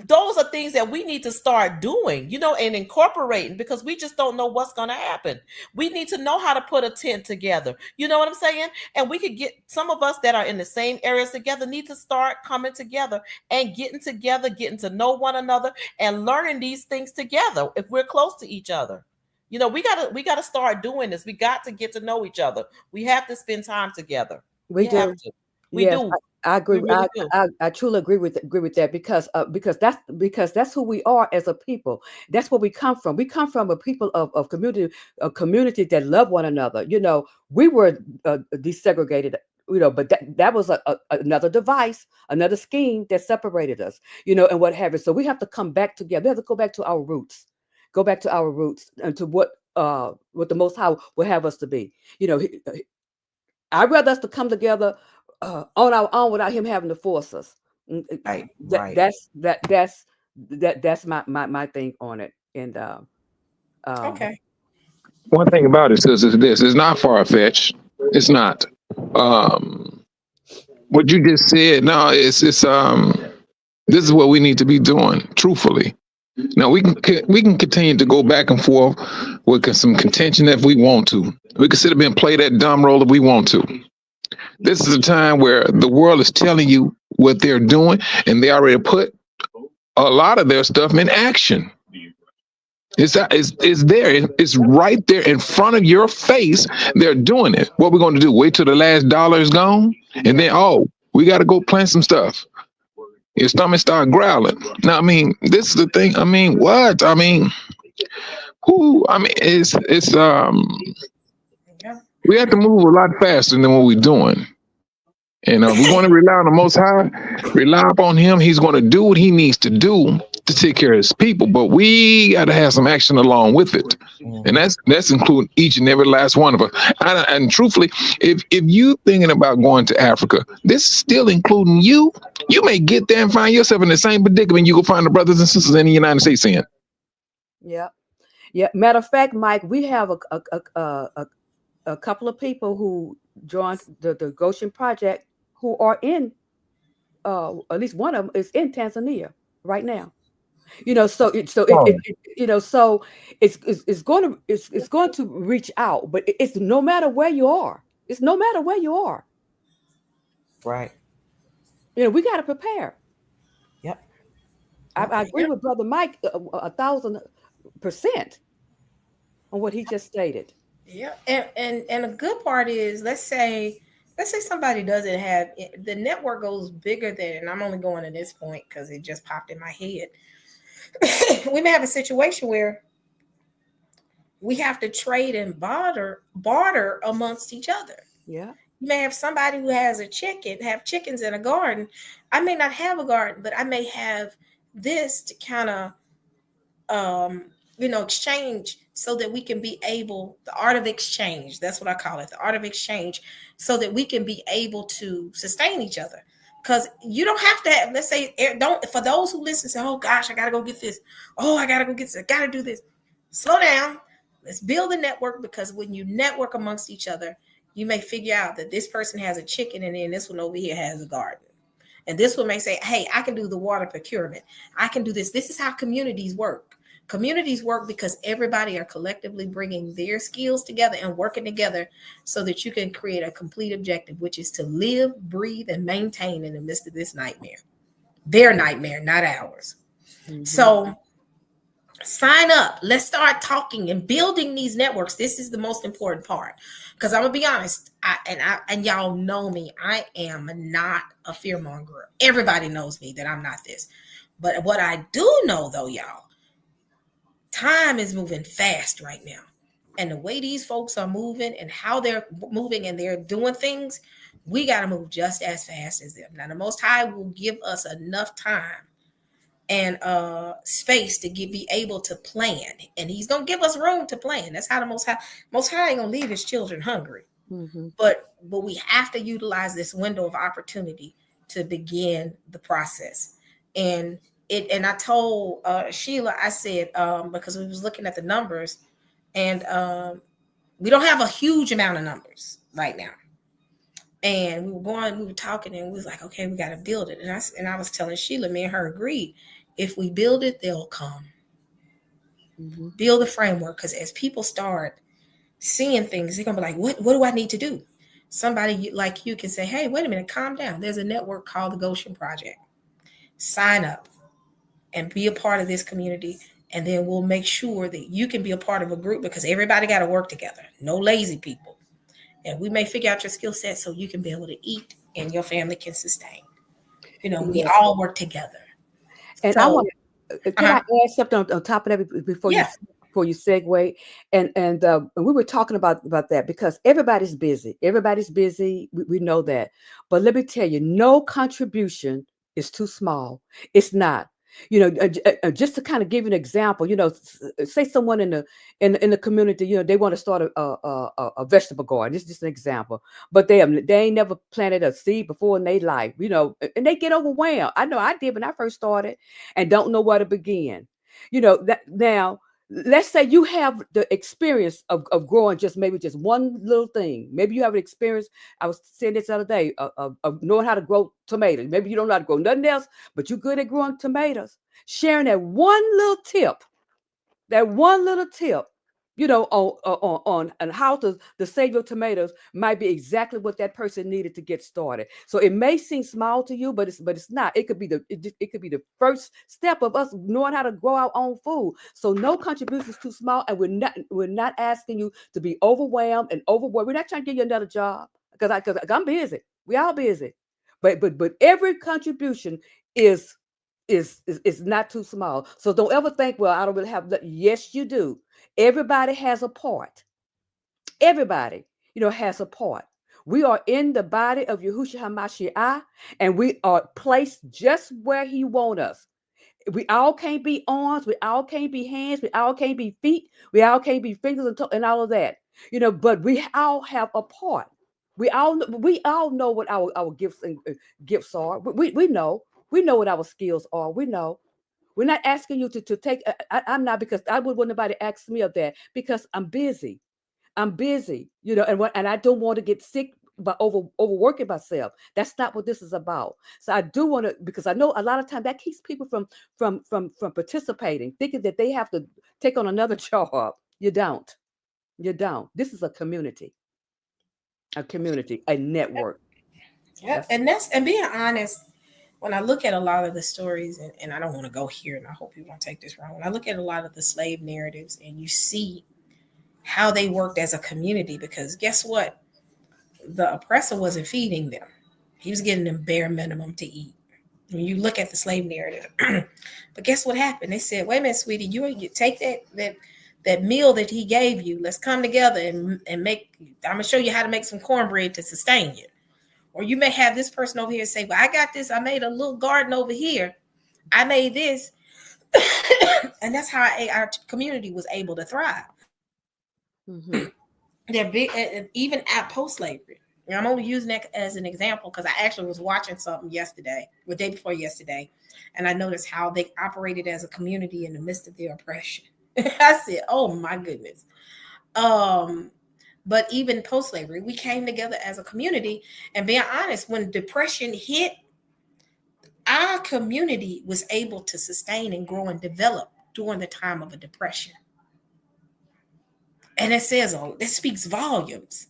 [SPEAKER 4] those are things that we need to start doing, you know, and incorporating, because we just don't know what's going to happen. We need to know how to put a tent together. You know what I'm saying? And we could get some of us that are in the same areas together need to start coming together and getting to know one another and learning these things together if we're close to each other. You know, we gotta start doing this. We got to get to know each other. We have to spend time together. We have to. We do.
[SPEAKER 3] I agree.
[SPEAKER 4] Really
[SPEAKER 3] I truly agree with that, because that's who we are as a people. That's where we come from. We come from a people of community that love one another. You know, we were desegregated. You know, but that was another device, another scheme that separated us. You know, and what have you. So we have to come back together. We have to go back to our roots. Go back to our roots and to what the Most High will have us to be. You know, I'd rather us to come together on our own without Him having to force us.
[SPEAKER 4] Right.
[SPEAKER 3] That's my thing on it. And
[SPEAKER 2] okay.
[SPEAKER 5] One thing about it is this: it's not far fetched. It's not. What you just said. No, it's this is what we need to be doing. Truthfully. Now we can continue to go back and forth with some contention if we want to. We can sit up and play that dumb role if we want to. This is a time where the world is telling you what they're doing, and they already put a lot of their stuff in action. It's there. It's right there in front of your face. They're doing it. What we're going to do? Wait till the last dollar is gone, and then we got to go plant some stuff. Your stomach start growling. Now, I mean, this is the thing. I mean, what? I mean, it's we have to move a lot faster than what we're doing. And we're going to rely on the Most High, rely upon Him. He's going to do what He needs to do to take care of His people. But we got to have some action along with it, and that's including each and every last one of us. And truthfully, if you thinking about going to Africa, this is still including you. You may get there and find yourself in the same predicament you go find the brothers and sisters in the United States in.
[SPEAKER 3] Yeah. Yeah. Matter of fact, Mike, we have a couple of people who joined the Goshen Project who are in, at least one of them is in Tanzania right now. So it's going to reach out, but it's no matter where you are. It's no matter where you are.
[SPEAKER 4] Right.
[SPEAKER 3] We got to prepare.
[SPEAKER 4] Yep.
[SPEAKER 3] I agree with Brother Mike 1,000% on what he just stated.
[SPEAKER 2] Yeah, and a good part is, let's say somebody doesn't have the network goes bigger than, and I'm only going to this point because it just popped in my head. We may have a situation where we have to trade and barter amongst each other.
[SPEAKER 3] Yeah.
[SPEAKER 2] You may have somebody who has have chickens in a garden. I may not have a garden, but I may have this to kind of exchange, so that we can be able, the art of exchange, that's what I call it, the art of exchange, so that we can be able to sustain each other. Because you don't have to have, let's say, don't, for those who listen, say, oh gosh, I gotta go get this, oh, I gotta go get this, I gotta do this. Slow down. Let's build a network, because when you network amongst each other, you may figure out that this person has a chicken, and then this one over here has a garden. And this one may say, hey, I can do the water procurement, I can do this. This is how communities work. Communities work because everybody are collectively bringing their skills together and working together, so that you can create a complete objective, which is to live, breathe, and maintain in the midst of this nightmare. Their nightmare, not ours. Mm-hmm. So sign up. Let's start talking and building these networks. This is the most important part, because I'm gonna be honest, and y'all know me, I am not a fearmonger. Everybody knows me that I'm not this. But what I do know, though, y'all, time is moving fast right now. And the way these folks are moving and how they're moving and they're doing things, we got to move just as fast as them. Now, the Most High will give us enough time and space to be able to plan. And He's going to give us room to plan. That's how the Most High ain't going to leave His children hungry. Mm-hmm. But we have to utilize this window of opportunity to begin the process. And I told Sheila, I said, because we was looking at the numbers, and we don't have a huge amount of numbers right now. And we were talking, and we was like, okay, we got to build it. And I was telling Sheila, me and her agreed, if we build it, they'll come. Mm-hmm. Build the framework, because as people start seeing things, they're gonna be like, what do I need to do? Somebody like you can say, hey, wait a minute, calm down. There's a network called the Goshen Project. Sign up and be a part of this community, and then we'll make sure that you can be a part of a group, because everybody got to work together. No lazy people. And we may figure out your skill set so you can be able to eat and your family can sustain. We all work together.
[SPEAKER 3] And so, I want to, can I add something on top of that before you segue? And we were talking about that, because everybody's busy. Everybody's busy. We know that. But let me tell you, no contribution is too small. It's not. Just to kind of give you an example, say someone in the community, they want to start a vegetable garden. This is just an example, but they ain't never planted a seed before in their life, and they get overwhelmed. I know I did when I first started, and don't know where to begin. That now. Let's say you have the experience of growing maybe just one little thing. Maybe you have an experience. I was saying this the other day of knowing how to grow tomatoes. Maybe you don't know how to grow nothing else, but you're good at growing tomatoes. Sharing that one little tip, on how to save your tomatoes might be exactly what that person needed to get started. So it may seem small to you, but it's not. It could be the first step of us knowing how to grow our own food. So no contribution is too small, and we're not asking you to be overwhelmed and overworked. We're not trying to give you another job, because I'm busy. We all busy, but every contribution is not too small. So don't ever think, well, I don't really have. Yes, you do. Everybody has a part. Everybody, has a part. We are in the body of Yahushua HaMashiach, and we are placed just where he wants us. We all can't be arms, we all can't be hands, we all can't be feet, we all can't be fingers and all of that. But we all have a part. We all know what our gifts and gifts are. We know. We know what our skills are. We know. We're not asking you to take. I'm not, because I would want nobody ask me of that, because I'm busy. I'm busy, and I don't want to get sick by overworking myself. That's not what this is about. So I do want to, because I know a lot of time that keeps people from participating, thinking that they have to take on another job. You don't. You don't. This is a community, a network.
[SPEAKER 2] Yeah, and being honest, when I look at a lot of the stories, and I don't want to go here, and I hope you won't take this wrong. When I look at a lot of the slave narratives, and you see how they worked as a community, because guess what? The oppressor wasn't feeding them. He was getting them bare minimum to eat. When you look at the slave narrative. But guess what happened? They said, wait a minute, sweetie, you take that meal that he gave you. Let's come together and make, I'm going to show you how to make some cornbread to sustain you. Or you may have this person over here say, well, I got this. I made a little garden over here. I made this. And that's how our community was able to thrive.
[SPEAKER 3] Mm-hmm.
[SPEAKER 2] They're big, even at post-slavery. And I'm only using that as an example because I actually was watching something the day before yesterday, and I noticed how they operated as a community in the midst of their oppression. I said, oh my goodness. But even post-slavery, we came together as a community, and being honest, when depression hit, our community was able to sustain and grow and develop during the time of a depression. And it speaks volumes.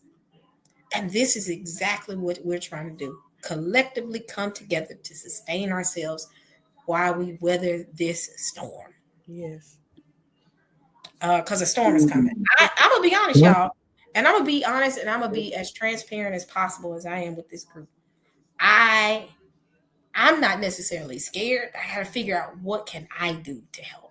[SPEAKER 2] And this is exactly what we're trying to do. Collectively come together to sustain ourselves while we weather this storm.
[SPEAKER 3] Yes.
[SPEAKER 2] Because a storm is coming. I'm going to be honest, y'all. And I'm going to be honest, and I'm going to be as transparent as possible as I am with this group. I'm not necessarily scared. I got to figure out, what can I do to help?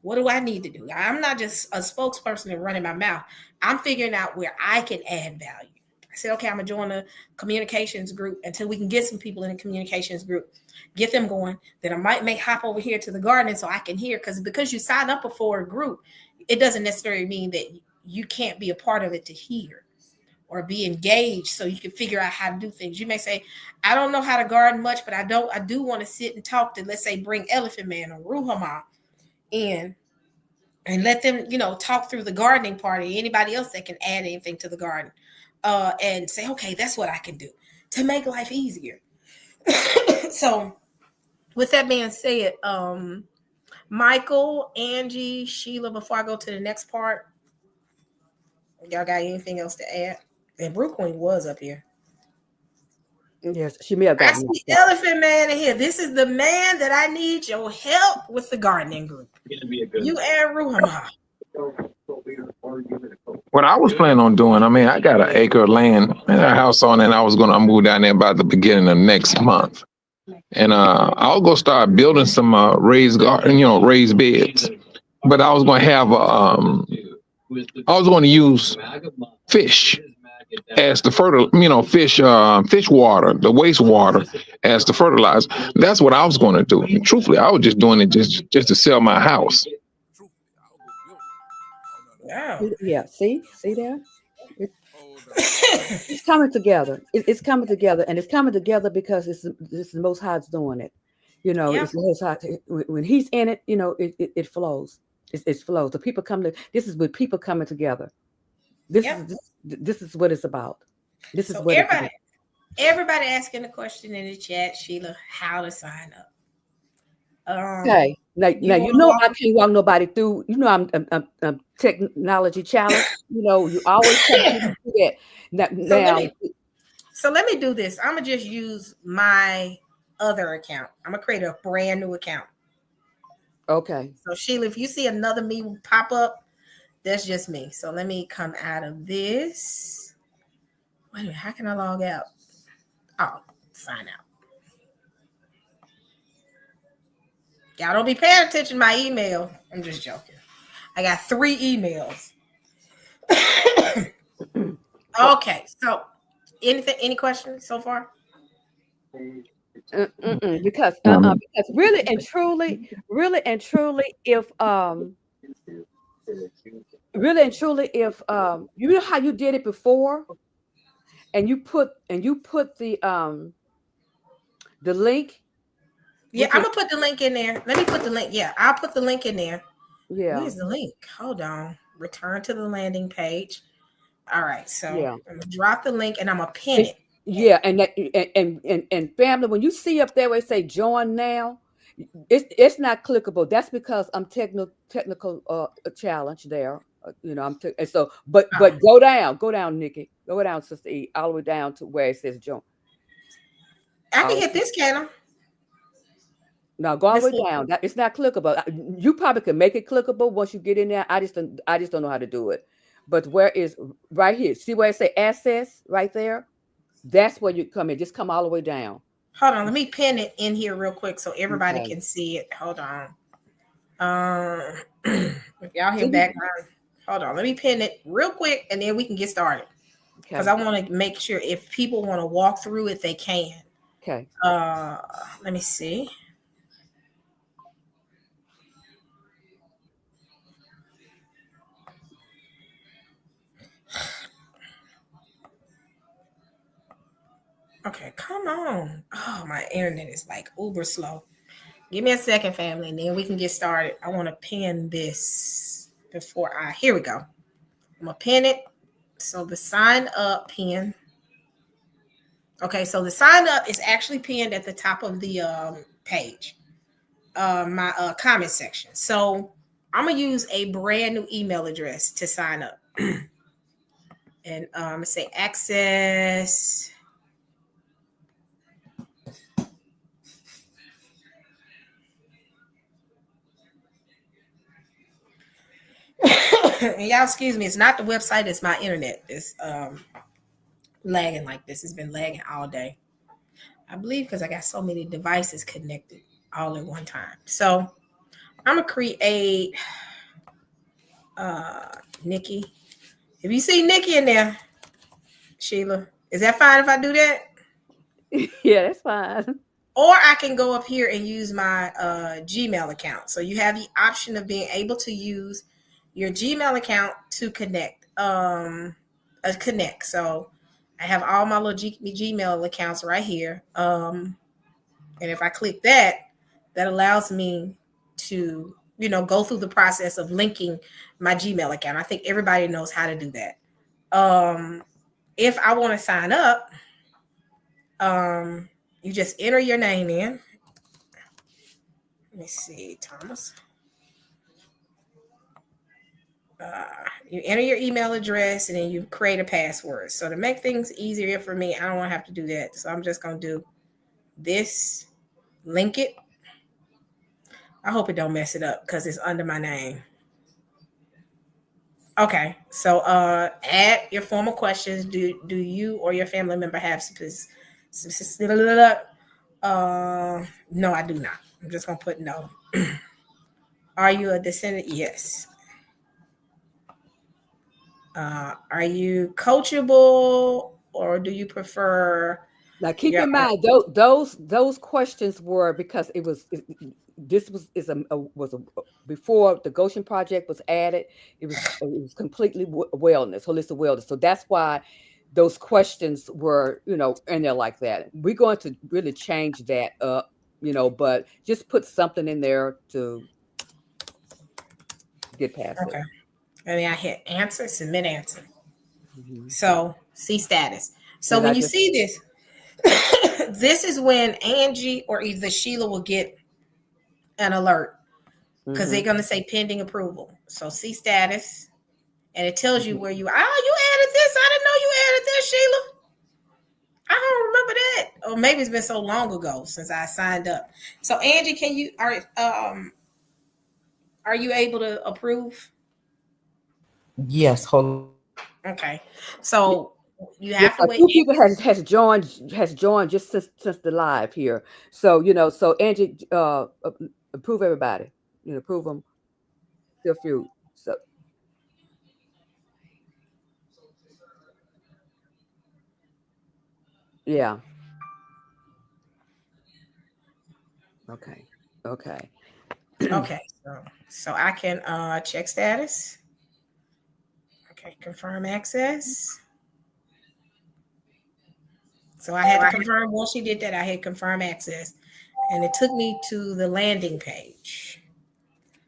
[SPEAKER 2] What do I need to do? I'm not just a spokesperson and running my mouth. I'm figuring out where I can add value. I said, okay, I'm going to join a communications group until we can get some people in the communications group, get them going. Then I may hop over here to the garden so I can hear, because you sign up for a group, it doesn't necessarily mean that you can't be a part of it to hear or be engaged so you can figure out how to do things. You may say, I don't know how to garden much, but I do want to sit and talk to, let's say, bring Elephant Man or Ruhama in and let them, talk through the gardening party. Anybody else that can add anything to the garden, and say, okay, that's what I can do to make life easier. So with that being said, Michael, Angie, Sheila, before I go to the next part, y'all got anything else to add? And Brew Queen was up here.
[SPEAKER 3] Yes, she may have gotten.
[SPEAKER 2] I see Elephant Man in here. This is the man that I need your help with the gardening group. You and Ruhama.
[SPEAKER 5] What I was planning on doing, I got an acre of land and a house on it, and I was going to move down there by the beginning of next month. And I'll go start building some raised beds. But I was going to have I was going to use fish as the fish water, the wastewater as the fertilizer. That's what I was going to do. And truthfully, I was just doing it just to sell my house.
[SPEAKER 2] Wow.
[SPEAKER 3] Yeah, see there? It's coming together. It's coming together, and it's coming together because this is the Most High's doing it. It's the Most High. When He's in it, it flows. It flows. The people come to. This is with people coming together. This is what it's about. This is what
[SPEAKER 2] everybody asking the question in the chat, Sheila, how to sign up.
[SPEAKER 3] Okay. Now I can't walk nobody through. I'm technology challenged. You always have to do that.
[SPEAKER 2] So let me do this. I'm gonna just use my other account. I'm gonna create a brand new account.
[SPEAKER 3] Okay.
[SPEAKER 2] So Sheila, if you see another me pop up, that's just me. So let me come out of this. Wait a minute, how can I log out? Oh, sign out. Y'all don't be paying attention to my email. I'm just joking. I got 3 emails. Okay, so Any questions so far?
[SPEAKER 5] Um,
[SPEAKER 3] Because really and truly, if you know how you did it before, and you put the link
[SPEAKER 2] Yeah,
[SPEAKER 3] with
[SPEAKER 2] I'm
[SPEAKER 3] your
[SPEAKER 2] gonna put the link in there. Let me put the link. Yeah, I'll put the link in there.
[SPEAKER 3] yeah
[SPEAKER 2] Where's the link? Hold on. Return to the landing page. All right, so
[SPEAKER 3] yeah.
[SPEAKER 2] I'm gonna drop the link and I'm gonna pin
[SPEAKER 3] And,
[SPEAKER 2] it.
[SPEAKER 3] yeah, and that and family, when you see up there where it say join now, it's not clickable. That's because I'm technical challenge there. And so
[SPEAKER 2] Oh,
[SPEAKER 3] but go down, Nikki, go down, Sister E, all the way down to where it says join.
[SPEAKER 2] I can
[SPEAKER 3] All
[SPEAKER 2] hit this channel.
[SPEAKER 3] Now go all the
[SPEAKER 2] This
[SPEAKER 3] way down. That it's not clickable. You probably can make it clickable once you get in there. I just don't know how to do it. But where is right here? See where it say access right there? That's where you come in. Just come all the way down.
[SPEAKER 2] hold on. Let me pin it in here real quick so everybody
[SPEAKER 3] Okay.
[SPEAKER 2] can see it. Hold on. If y'all hear
[SPEAKER 3] So you
[SPEAKER 2] background, hold on. Let me pin it real quick and then we can get started. Because
[SPEAKER 3] okay.
[SPEAKER 2] I want to make sure if people want to walk through it, they can.
[SPEAKER 3] Okay.
[SPEAKER 2] Uh, Let me see. Okay, come on. Oh, my internet is like uber slow. Give me a second, family, and then we can get started. I want to pin this before I. Here we go. I'm gonna pin it. So the sign up pin. Okay, so the sign up is actually pinned at the top of the page, my comment section. So I'm gonna use a brand new email address to sign up, and I'm gonna say access. And y'all, excuse me. It's not the website. It's my internet. It's lagging like this. It's been lagging all day. I believe because I got so many devices connected all at one time. So I'm gonna create uh Nikki. If you see Nikki in there, Sheila, is that fine if I do that?
[SPEAKER 3] Yeah, that's fine.
[SPEAKER 2] Or I can go up here and use my Gmail account. So you have the option of being able to use your Gmail account to connect. So I have all my little Gmail accounts right here. And if I click that, that allows me to, go through the process of linking my Gmail account. I think everybody knows how to do that. If I want to sign up, you just enter your name in. Let me see, Thomas. You enter your email address and then you create a password. So to make things easier for me, I don't want to have to do that. So I'm just going to do this, link it. I hope it don't mess it up because it's under my name. Okay, so add your formal questions. Do you or your family member have no, I do not. I'm just gonna put no. Are you a descendant? Yes. Are you coachable or do you prefer
[SPEAKER 3] Now keep
[SPEAKER 2] your
[SPEAKER 3] in
[SPEAKER 2] own?
[SPEAKER 3] mind those questions were because this was a before the Goshen Project was added. It was completely wellness, holistic wellness. So that's why those questions were in there like that. We're going to really change that up, but just put something in there to get past it.
[SPEAKER 2] Okay. And then I hit answer, submit answer.
[SPEAKER 3] Hmm.
[SPEAKER 2] So see status. So
[SPEAKER 3] And
[SPEAKER 2] when
[SPEAKER 3] I
[SPEAKER 2] you
[SPEAKER 3] just
[SPEAKER 2] see this, this is when Angie or either Sheila will get an alert because they're
[SPEAKER 3] hmm
[SPEAKER 2] going to say pending approval. So see status, and it tells you
[SPEAKER 3] hmm
[SPEAKER 2] where you. Oh, you added this. I didn't know you added this, Sheila. I don't remember that. Or maybe it's been so long ago since I signed up. So Angie, are you able to approve?
[SPEAKER 4] Yes, hold on.
[SPEAKER 2] Okay. So you
[SPEAKER 3] Yes,
[SPEAKER 2] have to
[SPEAKER 3] a
[SPEAKER 2] wait.
[SPEAKER 3] few people has joined just since the live here. So so Angie, approve everybody. Approve them. Still few. So Yeah. Okay. Okay.
[SPEAKER 2] Okay, so I can check status. Okay, confirm access. So I had to confirm. Once she did that, I hit confirm access, and it took me to the landing page.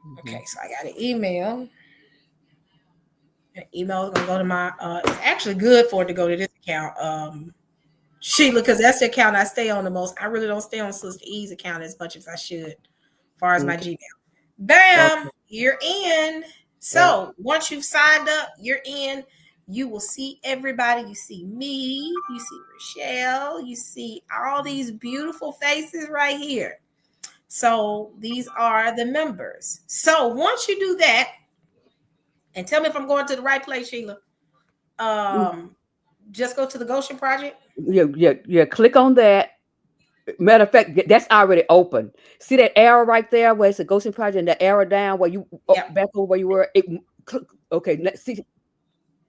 [SPEAKER 3] Mhm.
[SPEAKER 2] Okay, so I got an email. An email is gonna go to my. It's actually good for it to go to this account, Sheila, because that's the account I stay on the most. I really don't stay on Sister E's account as much as I should, as far as my
[SPEAKER 3] Okay.
[SPEAKER 2] Gmail. Bam,
[SPEAKER 3] Okay.
[SPEAKER 2] you're in.
[SPEAKER 3] Yeah.
[SPEAKER 2] So once you've signed up, you're in. You will see everybody. You see me. You see Rochelle. You see all these beautiful faces right here. So these are the members. So once you do that, and tell me if I'm going to the right place, Sheila. Um, just go to the Goshen Project.
[SPEAKER 3] Yeah. Click on that. Matter of fact, that's already open. See that arrow right there where it's a Goshen Project, and the arrow down where you
[SPEAKER 2] Yep.
[SPEAKER 3] back over where you were. Okay, let's see.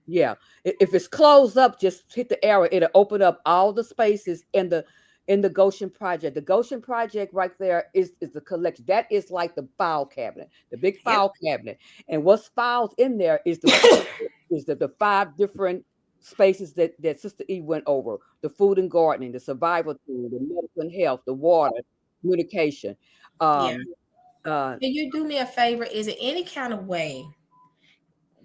[SPEAKER 3] Yeah, if it's closed up, just hit the arrow. It'll open up all the spaces in the Goshen Project. The Goshen Project right there is the collection. That is like the file cabinet, the big
[SPEAKER 2] Yep.
[SPEAKER 3] file cabinet. And what's filed in there is the five different spaces that Sister E went over: the food and gardening, the survival tool, the medical and health, the water, communication.
[SPEAKER 2] Yeah.
[SPEAKER 3] Um, uh,
[SPEAKER 2] Can you do me a favor? Is it any kind of way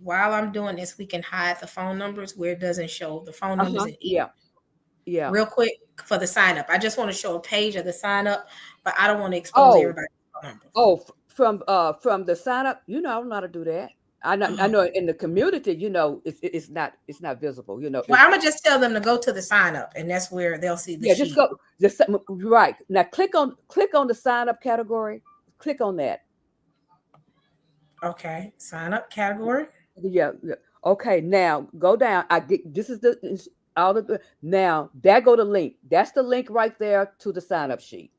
[SPEAKER 2] while I'm doing this we can hide the phone numbers where it doesn't show the phone numbers in each?
[SPEAKER 3] yeah.
[SPEAKER 2] Real quick for the sign up. I just want to show a page of the sign up, but I don't want to expose
[SPEAKER 3] Oh,
[SPEAKER 2] everybody's phone numbers.
[SPEAKER 3] from the sign up, I don't know how to do that. I know in the community, it's not visible.
[SPEAKER 2] Well, I'm gonna just tell them to go to the sign up, and that's where they'll see the
[SPEAKER 3] Yeah, just
[SPEAKER 2] sheet.
[SPEAKER 3] go right now. Click on the sign up category. Click on that.
[SPEAKER 2] Okay, sign up category.
[SPEAKER 3] Yeah. Okay, now go down. I get this is all the now there go the link. That's the link right there to the sign up sheet.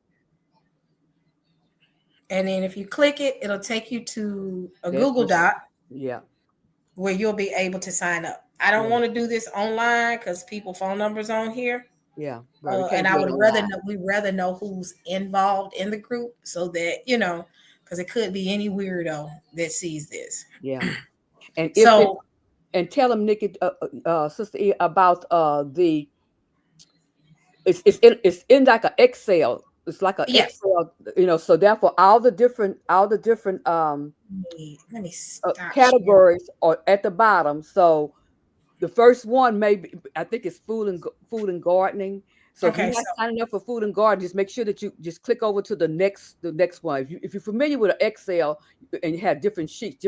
[SPEAKER 2] And then if you click it, it'll take you to a
[SPEAKER 3] That's
[SPEAKER 2] Google Doc
[SPEAKER 3] yeah.
[SPEAKER 2] where you'll be able to sign up. I don't
[SPEAKER 3] Yeah.
[SPEAKER 2] want to do this online because people phone numbers on here.
[SPEAKER 3] Yeah. Right. We
[SPEAKER 2] And
[SPEAKER 3] can't
[SPEAKER 2] I
[SPEAKER 3] do it
[SPEAKER 2] would rather
[SPEAKER 3] online.
[SPEAKER 2] know, we rather know who's involved in the group so that, because it could be any weirdo that sees this.
[SPEAKER 3] Yeah. And
[SPEAKER 2] So,
[SPEAKER 3] and tell them, Nikki, Sister E, about the it's in like an Excel. It's like an
[SPEAKER 2] yes.
[SPEAKER 3] Excel, so therefore all the different
[SPEAKER 2] Let me stop sharing.
[SPEAKER 3] categories are at the bottom. So the first one maybe I think it's food and gardening. So if you're
[SPEAKER 2] Okay,
[SPEAKER 3] not
[SPEAKER 2] so
[SPEAKER 3] signing up for food and garden, just make sure that you just click over to the next one. If you're familiar with an Excel and you have different sheets,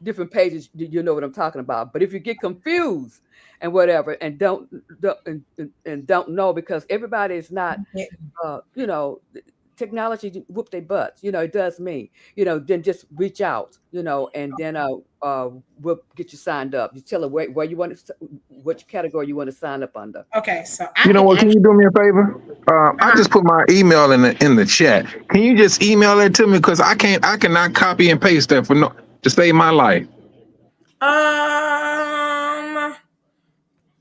[SPEAKER 3] different pages, you know what I'm talking about. But if you get confused and whatever and don't know, because everybody is not technology whoop their butts, it does me, then just reach out, and then we'll get you signed up. You tell her where you want to, which category you want to sign up under.
[SPEAKER 2] okay, so I
[SPEAKER 5] You know
[SPEAKER 2] can
[SPEAKER 5] what? Can
[SPEAKER 2] actually.
[SPEAKER 5] you do me a favor? I just put my email in the chat. Can you just email it to me? Because I cannot copy and paste that to save my life.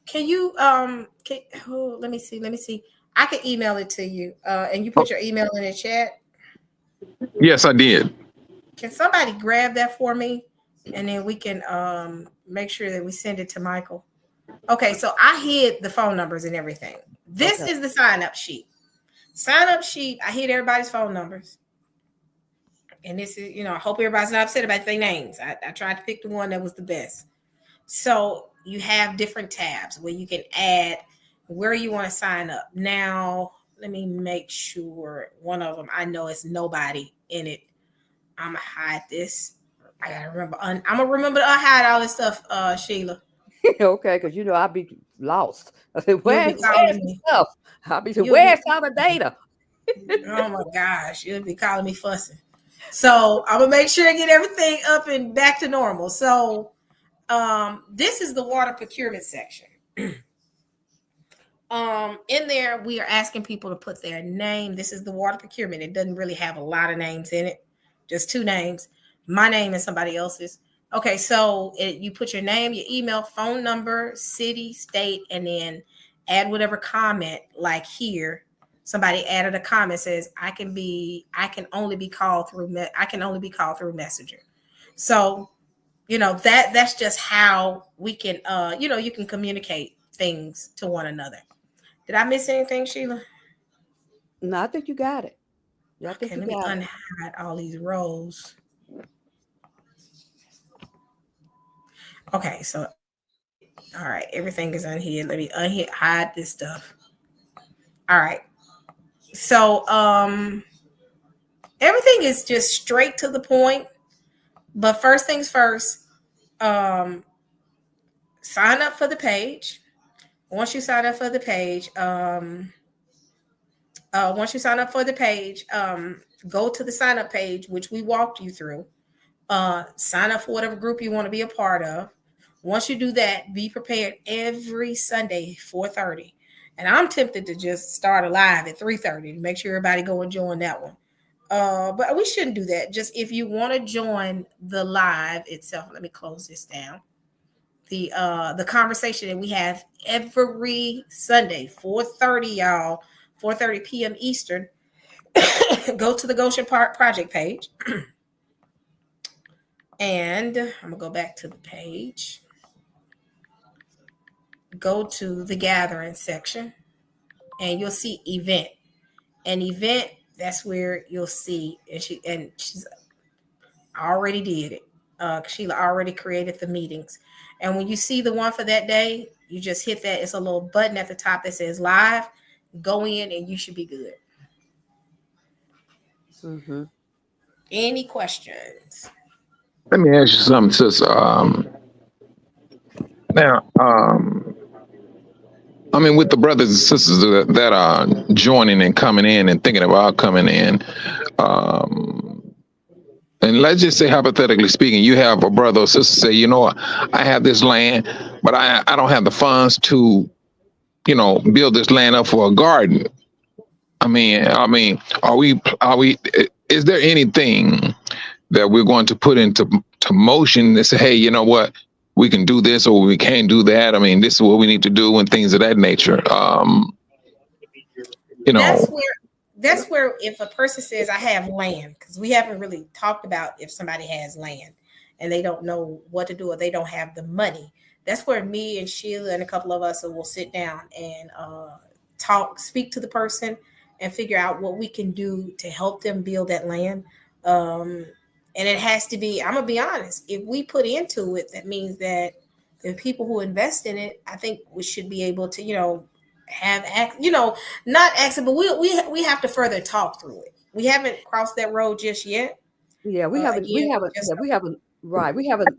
[SPEAKER 2] Can you let me see. I can email it to you. And you
[SPEAKER 5] Oh,
[SPEAKER 2] put your email in the chat.
[SPEAKER 5] yes, I did.
[SPEAKER 2] Can somebody grab that for me? And then we can make sure that we send it to Michael. Okay, so I hid the phone numbers and everything. This is the sign up sheet. Sign up sheet, I hid everybody's phone numbers. And this is, I hope everybody's not upset about their names. I tried to pick the one that was the best. So you have different tabs where you can add where you want to sign up. Now, let me make sure one of them, I know it's nobody in it. I'm going to hide this. I got to remember. I'm going to remember to hide all this stuff, Sheila.
[SPEAKER 3] Okay, because I'll be lost. I said,
[SPEAKER 2] You'll be
[SPEAKER 3] where's
[SPEAKER 2] calling
[SPEAKER 3] the
[SPEAKER 2] me.
[SPEAKER 3] stuff? I'll be saying,
[SPEAKER 2] You'll be,
[SPEAKER 3] where's all the data?
[SPEAKER 2] oh my gosh, you'll be calling me fussing. So I'm going to make sure I get everything up and back to normal. So this is the water procurement section. In there, we are asking people to put their name. This is the water procurement. It doesn't really have a lot of names in it, just 2 names. My name and somebody else's. Okay, so you put your name, your email, phone number, city, state, and then add whatever comment, like here, somebody added a comment says, I can only be called through Messenger. So, that's just how we can, you can communicate things to one another. Did I miss anything, Sheila?
[SPEAKER 3] No, I think you got it. Yeah, I think
[SPEAKER 2] Okay,
[SPEAKER 3] you
[SPEAKER 2] let me
[SPEAKER 3] got it.
[SPEAKER 2] unhide all these rows. Okay, so all right, everything is unhid. Let me hide this stuff. All right. So everything is just straight to the point. But first things first, um sign up for the page. Once you sign up for the page, go to the sign up page, which we walked you through. Sign up for whatever group you want to be a part of. Once you do that, be prepared every Sunday, 4:30. And I'm tempted to just start a live at 3:30 to make sure everybody go and join that one. But we shouldn't do that. Just if you want to join the live itself, let me close this down. The conversation that we have every Sunday, 4:30, y'all, 4:30 p.m. Eastern. Go to the Goshen Project page. And I'm gonna go back to the page. Go to the gathering section, and you'll see event. An event, that's where you'll see, and she's already did it. Sheila already created the meetings. And when you see the one for that day, you just hit that. It's a little button at the top that says live. Go in and you should be good.
[SPEAKER 3] Mm-hmm.
[SPEAKER 2] Any questions?
[SPEAKER 5] Let me ask you something, sis. Now, I mean, with the brothers and sisters that are joining and coming in and thinking about coming in, and let's just say, hypothetically speaking, you have a brother or sister say, I have this land, but I don't have the funds to, build this land up for a garden. I mean, is there anything that we're going to put into motion that say, hey, you know what? We can do this or we can't do that. I mean, this is what we need to do and things of that nature.
[SPEAKER 2] That's where if a person says I have land, because we haven't really talked about if somebody has land and they don't know what to do or they don't have the money. That's where me and Sheila and a couple of us will sit down and speak to the person and figure out what we can do to help them build that land. And it has to be, I'm going to be honest, if we put into it, that means that the people who invest in it, I think we should be able to, have, not access, but we have to further talk through it. We haven't crossed that road just yet.
[SPEAKER 3] Yeah, we haven't. We haven't. Right, we haven't.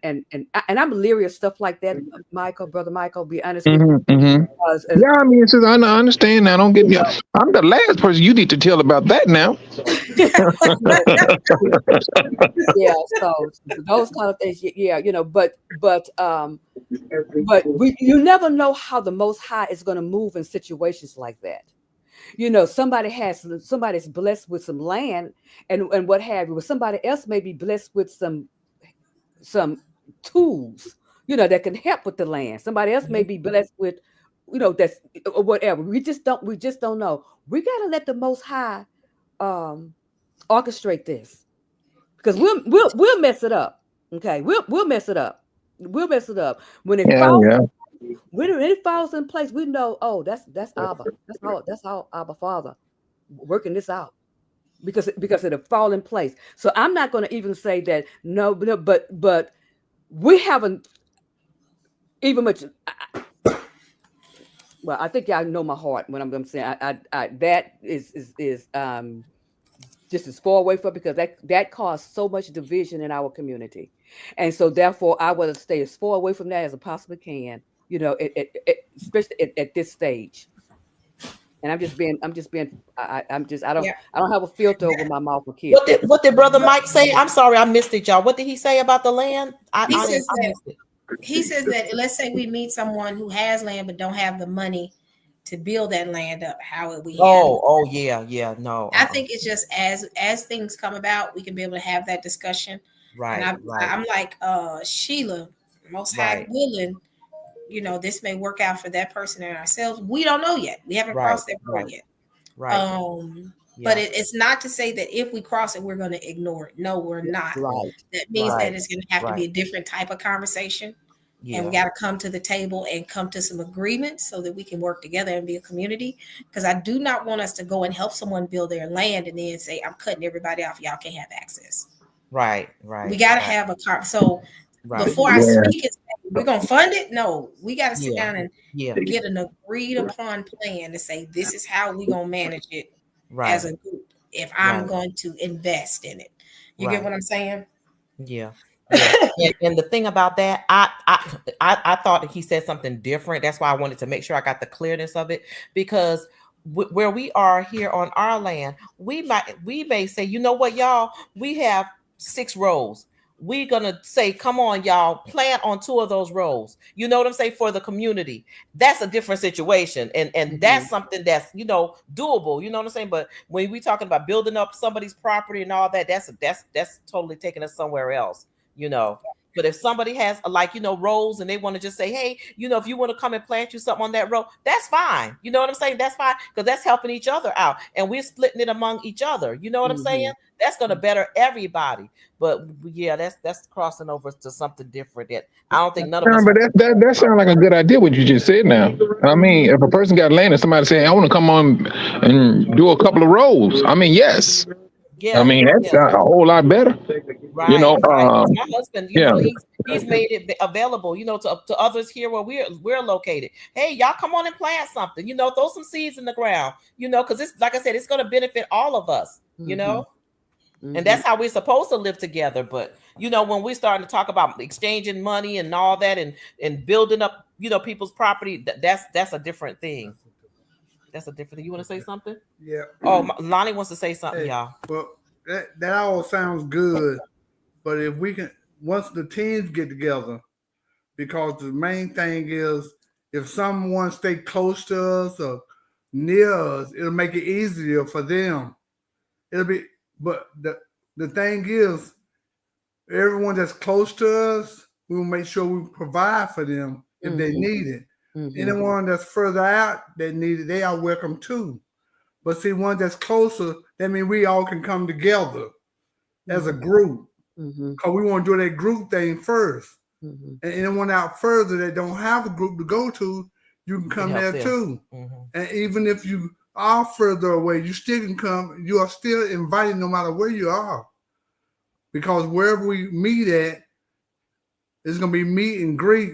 [SPEAKER 3] And I'm leery of stuff like that, Michael, brother Michael. Be honest with you.
[SPEAKER 5] Yeah, I mean, sis, I understand. I don't get me. I'm the last person you need to tell about that now.
[SPEAKER 3] Yeah, so those kind of things. Yeah, but you never know how the Most High is going to move in situations like that. Somebody's blessed with some land and what have you, but somebody else may be blessed with some tools, that can help with the land. Somebody else may be blessed with, that's whatever. We just don't know. We got to let the Most High orchestrate this, because we'll mess it up. Okay, we'll mess it up. We'll mess it up when it falls. Yeah. When it falls in place, we know. Oh, that's Abba. That's how Abba Father working this out, because it'll fall in place. So I'm not going to even say that no, but we haven't even much. Well, I think y'all know my heart when I'm saying I that is just as far away from, because that caused so much division in our community, and so therefore I want to stay as far away from that as I possibly can. Especially at this stage. And I don't have a filter over my mouth for kids.
[SPEAKER 4] What did Brother Mike say? I'm sorry, I missed it, y'all. What did he say about the land?
[SPEAKER 2] He says that let's say we meet someone who has land but don't have the money to build that land up. How would we handle it?
[SPEAKER 4] Yeah, no.
[SPEAKER 2] I think it's just as things come about, we can be able to have that discussion.
[SPEAKER 4] Right.
[SPEAKER 2] And I'm like, Sheila, Most High willing, this may work out for that person and ourselves. We don't know yet. We haven't
[SPEAKER 4] Right,
[SPEAKER 2] crossed that road
[SPEAKER 4] right,
[SPEAKER 2] yet.
[SPEAKER 4] right.
[SPEAKER 2] But
[SPEAKER 4] Yeah.
[SPEAKER 2] it's not to say that if we cross it, we're going to ignore it. No, we're not.
[SPEAKER 3] Right.
[SPEAKER 2] That means
[SPEAKER 4] Right,
[SPEAKER 2] that it's going to have to be
[SPEAKER 4] right.
[SPEAKER 2] a different type of conversation. And we
[SPEAKER 4] Yeah.
[SPEAKER 2] got to come to the table and come to some agreements so that we can work together and be a community. Because I do not want us to go and help someone build their land and then say, I'm cutting everybody off. Y'all can't have access.
[SPEAKER 4] Right,
[SPEAKER 2] We
[SPEAKER 4] right,
[SPEAKER 2] got to
[SPEAKER 4] right,
[SPEAKER 2] have a so
[SPEAKER 4] right.
[SPEAKER 2] before I
[SPEAKER 5] Yeah.
[SPEAKER 2] speak and say, we're going to fund it. No, we got to sit
[SPEAKER 4] Yeah,
[SPEAKER 2] down and
[SPEAKER 4] yeah,
[SPEAKER 2] get an agreed upon plan to say, this is how we're going to manage it as
[SPEAKER 4] right,
[SPEAKER 2] a group if I'm
[SPEAKER 4] right,
[SPEAKER 2] going to invest in it. You get
[SPEAKER 4] right.
[SPEAKER 2] what I'm saying?
[SPEAKER 4] Yeah, yeah. And the thing about that, I thought that he said something different. That's why I wanted to make sure I got the clearness of it, because where we are here on our land, we may say, you know what, y'all, we have 6 rows. We're gonna say, come on, y'all, plant on 2 of those rows. You know what I'm saying? For the community. That's a different situation. And that's something that's, doable. You know what I'm saying? But when we talking about building up somebody's property and all that, that's totally taking us somewhere else, you know. But if somebody has rows and they want to just say, hey, if you want to come and plant you something on that row, that's fine. You know what I'm saying? That's fine, because that's helping each other out and we're splitting it among each other. You know what I'm saying? That's going to better everybody. But yeah, that's crossing over to something different that I don't think none of
[SPEAKER 5] No,
[SPEAKER 4] us.
[SPEAKER 5] but that sounds like a good idea. What you just said now. I mean, if a person got land and somebody say, "I want to come on and do a couple of roles," I mean, yes. I
[SPEAKER 4] Yeah,
[SPEAKER 5] mean, that's
[SPEAKER 4] yeah.
[SPEAKER 5] a whole lot better.
[SPEAKER 4] Right, right. 'Cause my husband,
[SPEAKER 5] Yeah.
[SPEAKER 4] he's made it available, to others here where we're located. Hey, y'all, come on and plant something. Throw some seeds in the ground. Because it's like I said, it's going to benefit all of us. And that's how we're supposed to live together. But when we're starting to talk about exchanging money and all that, and building up, people's property, that's a different thing. That's a different thing. You want to say something?
[SPEAKER 6] Yeah.
[SPEAKER 4] Oh, Lonnie wants to say something,
[SPEAKER 6] Hey,
[SPEAKER 4] y'all.
[SPEAKER 6] well, that all sounds good, but if we can, once the teams get together, because the main thing is, if someone stay close to us or near us, it'll make it easier for them. It'll be, but the thing is, everyone that's close to us, we will make sure we provide for them if they need it. Anyone that's further out that need it, they are welcome too. But see, one that's closer, that means we all can come together as a group. Because we want to do that group thing first. And anyone out further that don't have a group to go to, you can come there too. And even if you are further away, you still can come. You are still invited no matter where you are. Because wherever we meet at, it's going to be meet and greet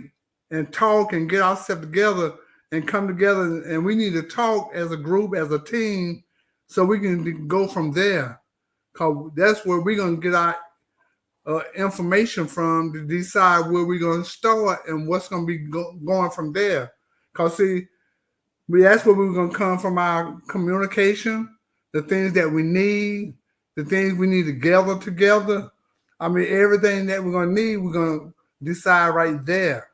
[SPEAKER 6] and talk and get ourselves together and come together. And we need to talk as a group, as a team, so we can go from there. Because that's where we're going to get our information from to decide where we're going to start and what's going to be going from there. Because see, that's where we're going to come from, our communication, the things that we need, the things we need to gather together. I mean, everything that we're going to need, we're going to decide right there.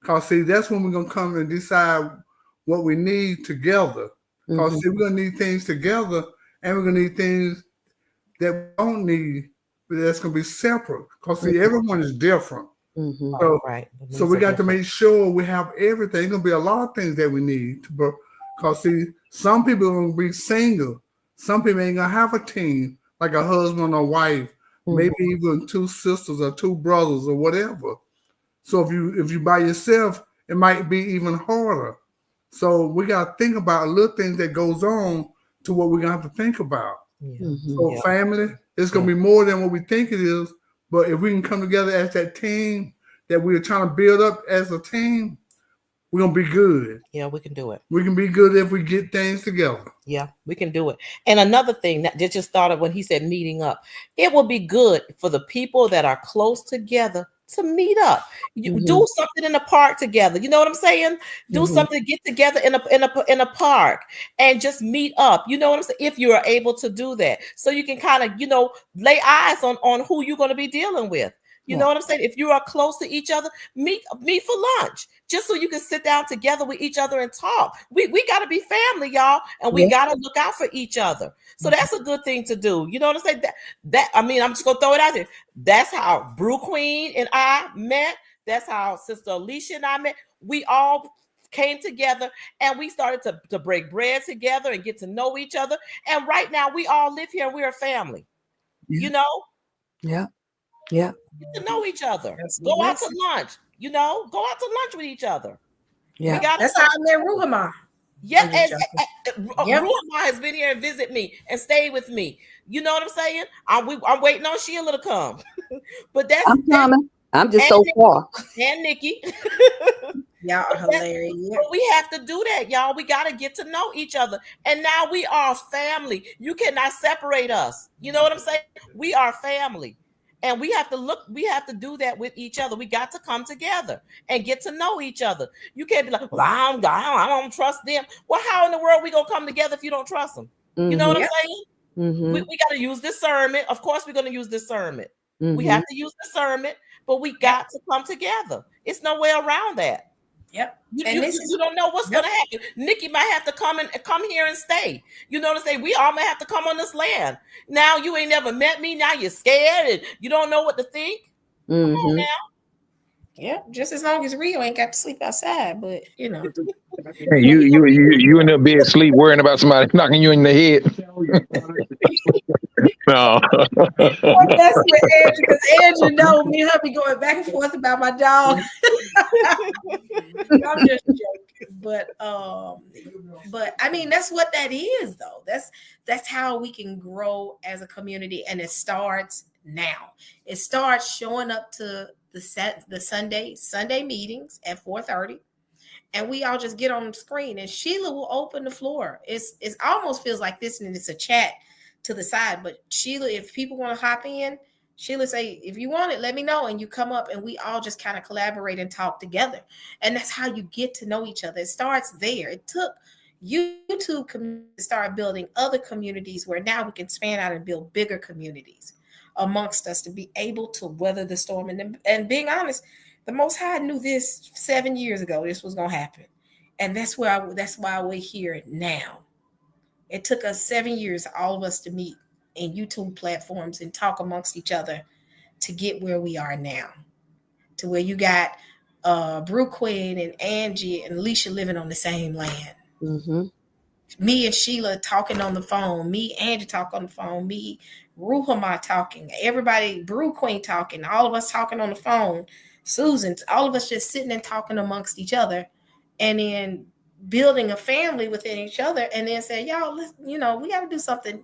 [SPEAKER 6] Because see, that's when we're going to come and decide what we need together. Because see, we're going to need things together, and we're going to need things that we don't need, but that's going to be separate. Because see, everyone is different. So,
[SPEAKER 4] Right.
[SPEAKER 6] so we got to make sure we have everything. It's going to be a lot of things that we need. Because see, some people are going to be single. Some people ain't going to have a team, like a husband or wife, maybe even 2 sisters or 2 brothers or whatever. So if you by yourself, it might be even harder. So we got to think about little things that goes on to what we're going to have to think about. So family, it's going to be more than what we think it is. But if we can come together as that team that we're trying to build up as a team, we're going to be good.
[SPEAKER 4] Yeah, we can do it.
[SPEAKER 6] We can be good if we get things together.
[SPEAKER 4] Yeah, we can do it. And another thing that just thought of when he said meeting up, it will be good for the people that are close together to meet up. You do something in the park together. You know what I'm saying? Do something, get together in a park and just meet up. You know what I'm saying? If you are able to do that, so you can kind of lay eyes on who you're going to be dealing with. You know what I'm saying? If you are close to each other, meet for lunch, just so you can sit down together with each other and talk. We got to be family, y'all, and we got to look out for each other. So that's a good thing to do. You know what I'm saying? That I mean, I'm just gonna throw it out there. That's how Brew Queen and I met. That's how Sister Alicia and I met. We all came together and we started to break bread together and get to know each other. And right now we all live here and we're a family. You know?
[SPEAKER 3] Yeah. Yeah.
[SPEAKER 4] Get to know each other.
[SPEAKER 2] That's
[SPEAKER 4] Go out
[SPEAKER 2] listen.
[SPEAKER 4] to lunch. You know, go out to lunch with each other.
[SPEAKER 3] Yeah.
[SPEAKER 2] That's how I met Ruhama.
[SPEAKER 4] Yeah,
[SPEAKER 2] Yep.
[SPEAKER 4] Ruhama has been here and visit me and stayed with me. You know what I'm saying? I'm waiting on Sheila to come. But
[SPEAKER 3] I'm coming. I'm just so far.
[SPEAKER 4] And Nikki.
[SPEAKER 2] Y'all are hilarious.
[SPEAKER 4] But we have to do that, y'all. We got to get to know each other. And now we are family. You cannot separate us. You know what I'm saying? We are family. And we have to do that with each other. We got to come together and get to know each other. You can't be like, well, I don't trust them. Well, how in the world we going to come together if you don't trust them? You know what I'm saying?
[SPEAKER 3] Mm-hmm.
[SPEAKER 4] We got to use discernment. Of course, we're going to use discernment.
[SPEAKER 3] Mm-hmm.
[SPEAKER 4] We have to use discernment, but we got to come together. It's no way around that.
[SPEAKER 2] Yep.
[SPEAKER 4] You don't know what's going to happen. Nikki might have to come here and stay. You know what I'm saying? We all may have to come on this land. Now you ain't never met me. Now you're scared and you don't know what to think.
[SPEAKER 3] Mm-hmm.
[SPEAKER 4] Come on now.
[SPEAKER 2] Yeah, just as long as Rio ain't got to sleep outside, but you know.
[SPEAKER 5] Hey, you in the bed sleep worrying about somebody knocking you in the head. No.
[SPEAKER 2] That's with Andrew, because Andrew know me and her be going back and forth about my dog. I'm just joking, but I mean that's what that is though. That's how we can grow as a community, and it starts now. It starts showing up to the Sunday meetings at 4:30. And we all just get on the screen and Sheila will open the floor. It's almost feels like this and it's a chat to the side. But Sheila, if people want to hop in, Sheila say, if you want it, let me know. And you come up and we all just kind of collaborate and talk together. And that's how you get to know each other. It starts there. It took YouTube to start building other communities where now we can span out and build bigger communities amongst us to be able to weather the storm. And being honest, the Most High knew this 7 years ago. This was gonna happen, and that's why we're here now. It took us 7 years, all of us, to meet in YouTube platforms and talk amongst each other to get where we are now, to where you got Brew Queen and Angie and Alicia living on the same land.
[SPEAKER 3] Mm-hmm.
[SPEAKER 2] Me and Sheila talking on the phone. Me, Angie talk on the phone. Me, Ruhama talking. Everybody, Brew Queen talking. All of us talking on the phone. Susan, all of us just sitting and talking amongst each other, and then building a family within each other, and then say, y'all, let's, we got to do something.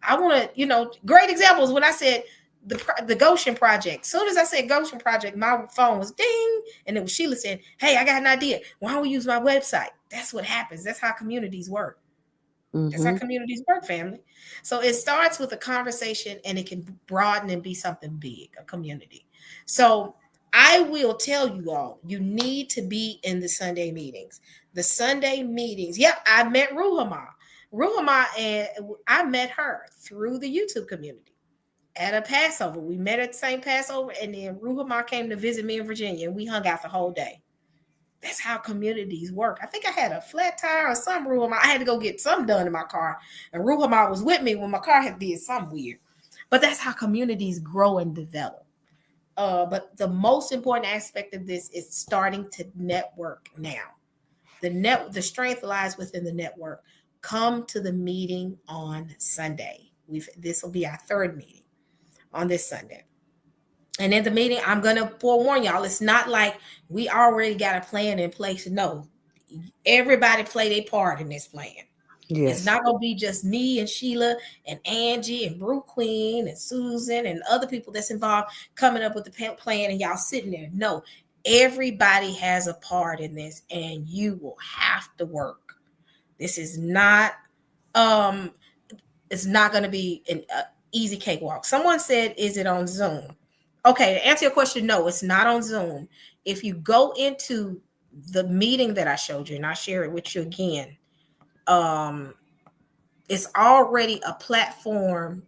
[SPEAKER 2] I want to, great examples when I said the Goshen Project. As soon as I said Goshen Project, my phone was ding, and it was Sheila saying, hey, I got an idea. Why don't we use my website? That's what happens. That's how communities work. Mm-hmm. That's how communities work, family. So it starts with a conversation, and it can broaden and be something big, a community. So I will tell you all, you need to be in the Sunday meetings. The Sunday meetings. Yep, I met Ruhama. And I met her through the YouTube community at a Passover. We met at the same Passover, and then Ruhama came to visit me in Virginia, and we hung out the whole day. That's how communities work. I think I had a flat tire or some Ruhama. I had to go get something done in my car, and Ruhama was with me when my car had did something weird. But that's how communities grow and develop. But the most important aspect of this is starting to network now. The strength lies within the network. Come to the meeting on Sunday. This will be our third meeting on this Sunday. And in the meeting, I'm going to forewarn y'all, it's not like we already got a plan in place. No, everybody play their part in this plan. Yes. It's not going to be just me and Sheila and Angie and Brew Queen and Susan and other people that's involved coming up with the plan and y'all sitting there. No, everybody has a part in this, and you will have to work. This is not, it's not going to be an easy cakewalk. Someone said, is it on Zoom? Okay, to answer your question, no, it's not on Zoom. If you go into the meeting that I showed you, and I'll share it with you again, it's already a platform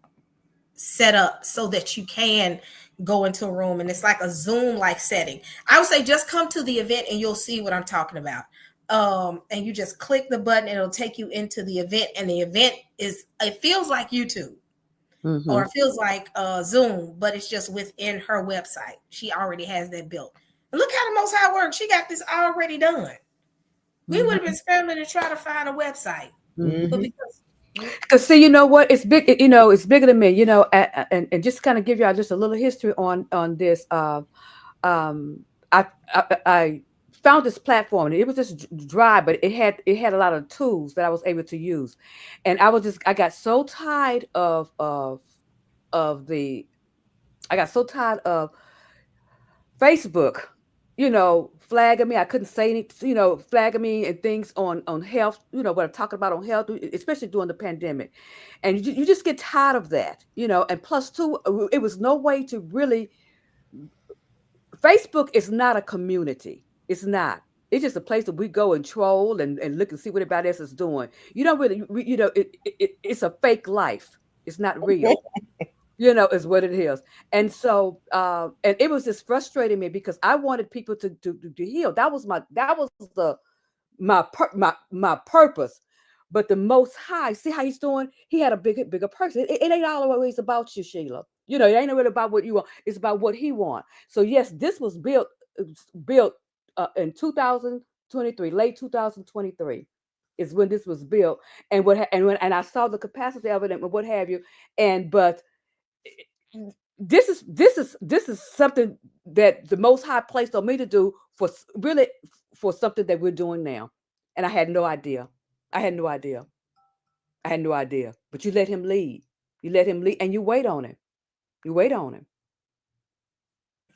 [SPEAKER 2] set up so that you can go into a room, and it's like a Zoom like setting. I would say just come to the event and you'll see what I'm talking about. And you just click the button, and it'll take you into the event, and the event it feels like YouTube. Or it feels like Zoom, but it's just within her website. She already has that built. And look how the Most High works. She got this already done. We would have been scrambling to try to find a website, but
[SPEAKER 3] because see, you know what? It's big. You know, it's bigger than me. You know, and just kind of give y'all just a little history on this. I found this platform, and it was just dry, but it had a lot of tools that I was able to use, and I got so tired of Facebook, you know, flagging me. I couldn't say anything, you know, flagging me and things on health, you know, what I'm talking about on health, especially during the pandemic. And you just get tired of that, you know, and plus two, it was no way to really, Facebook is not a community. It's not. It's just a place that we go and troll and look and see what everybody else is doing. You don't really, you know, it's a fake life. It's not real. You know, is what it is. And so, and it was just frustrating me because I wanted people to heal. That was my purpose. But the Most High, see how he's doing? He had a bigger person. It ain't always about you, Sheila. You know, it ain't really about what you want. It's about what he wants. So yes, this was built in 2023, late 2023 is when this was built, and and I saw the capacity of it and what have you. But this is something that the Most High placed on me to do for something that we're doing now, and I had no idea. But you let him lead. And you wait on him.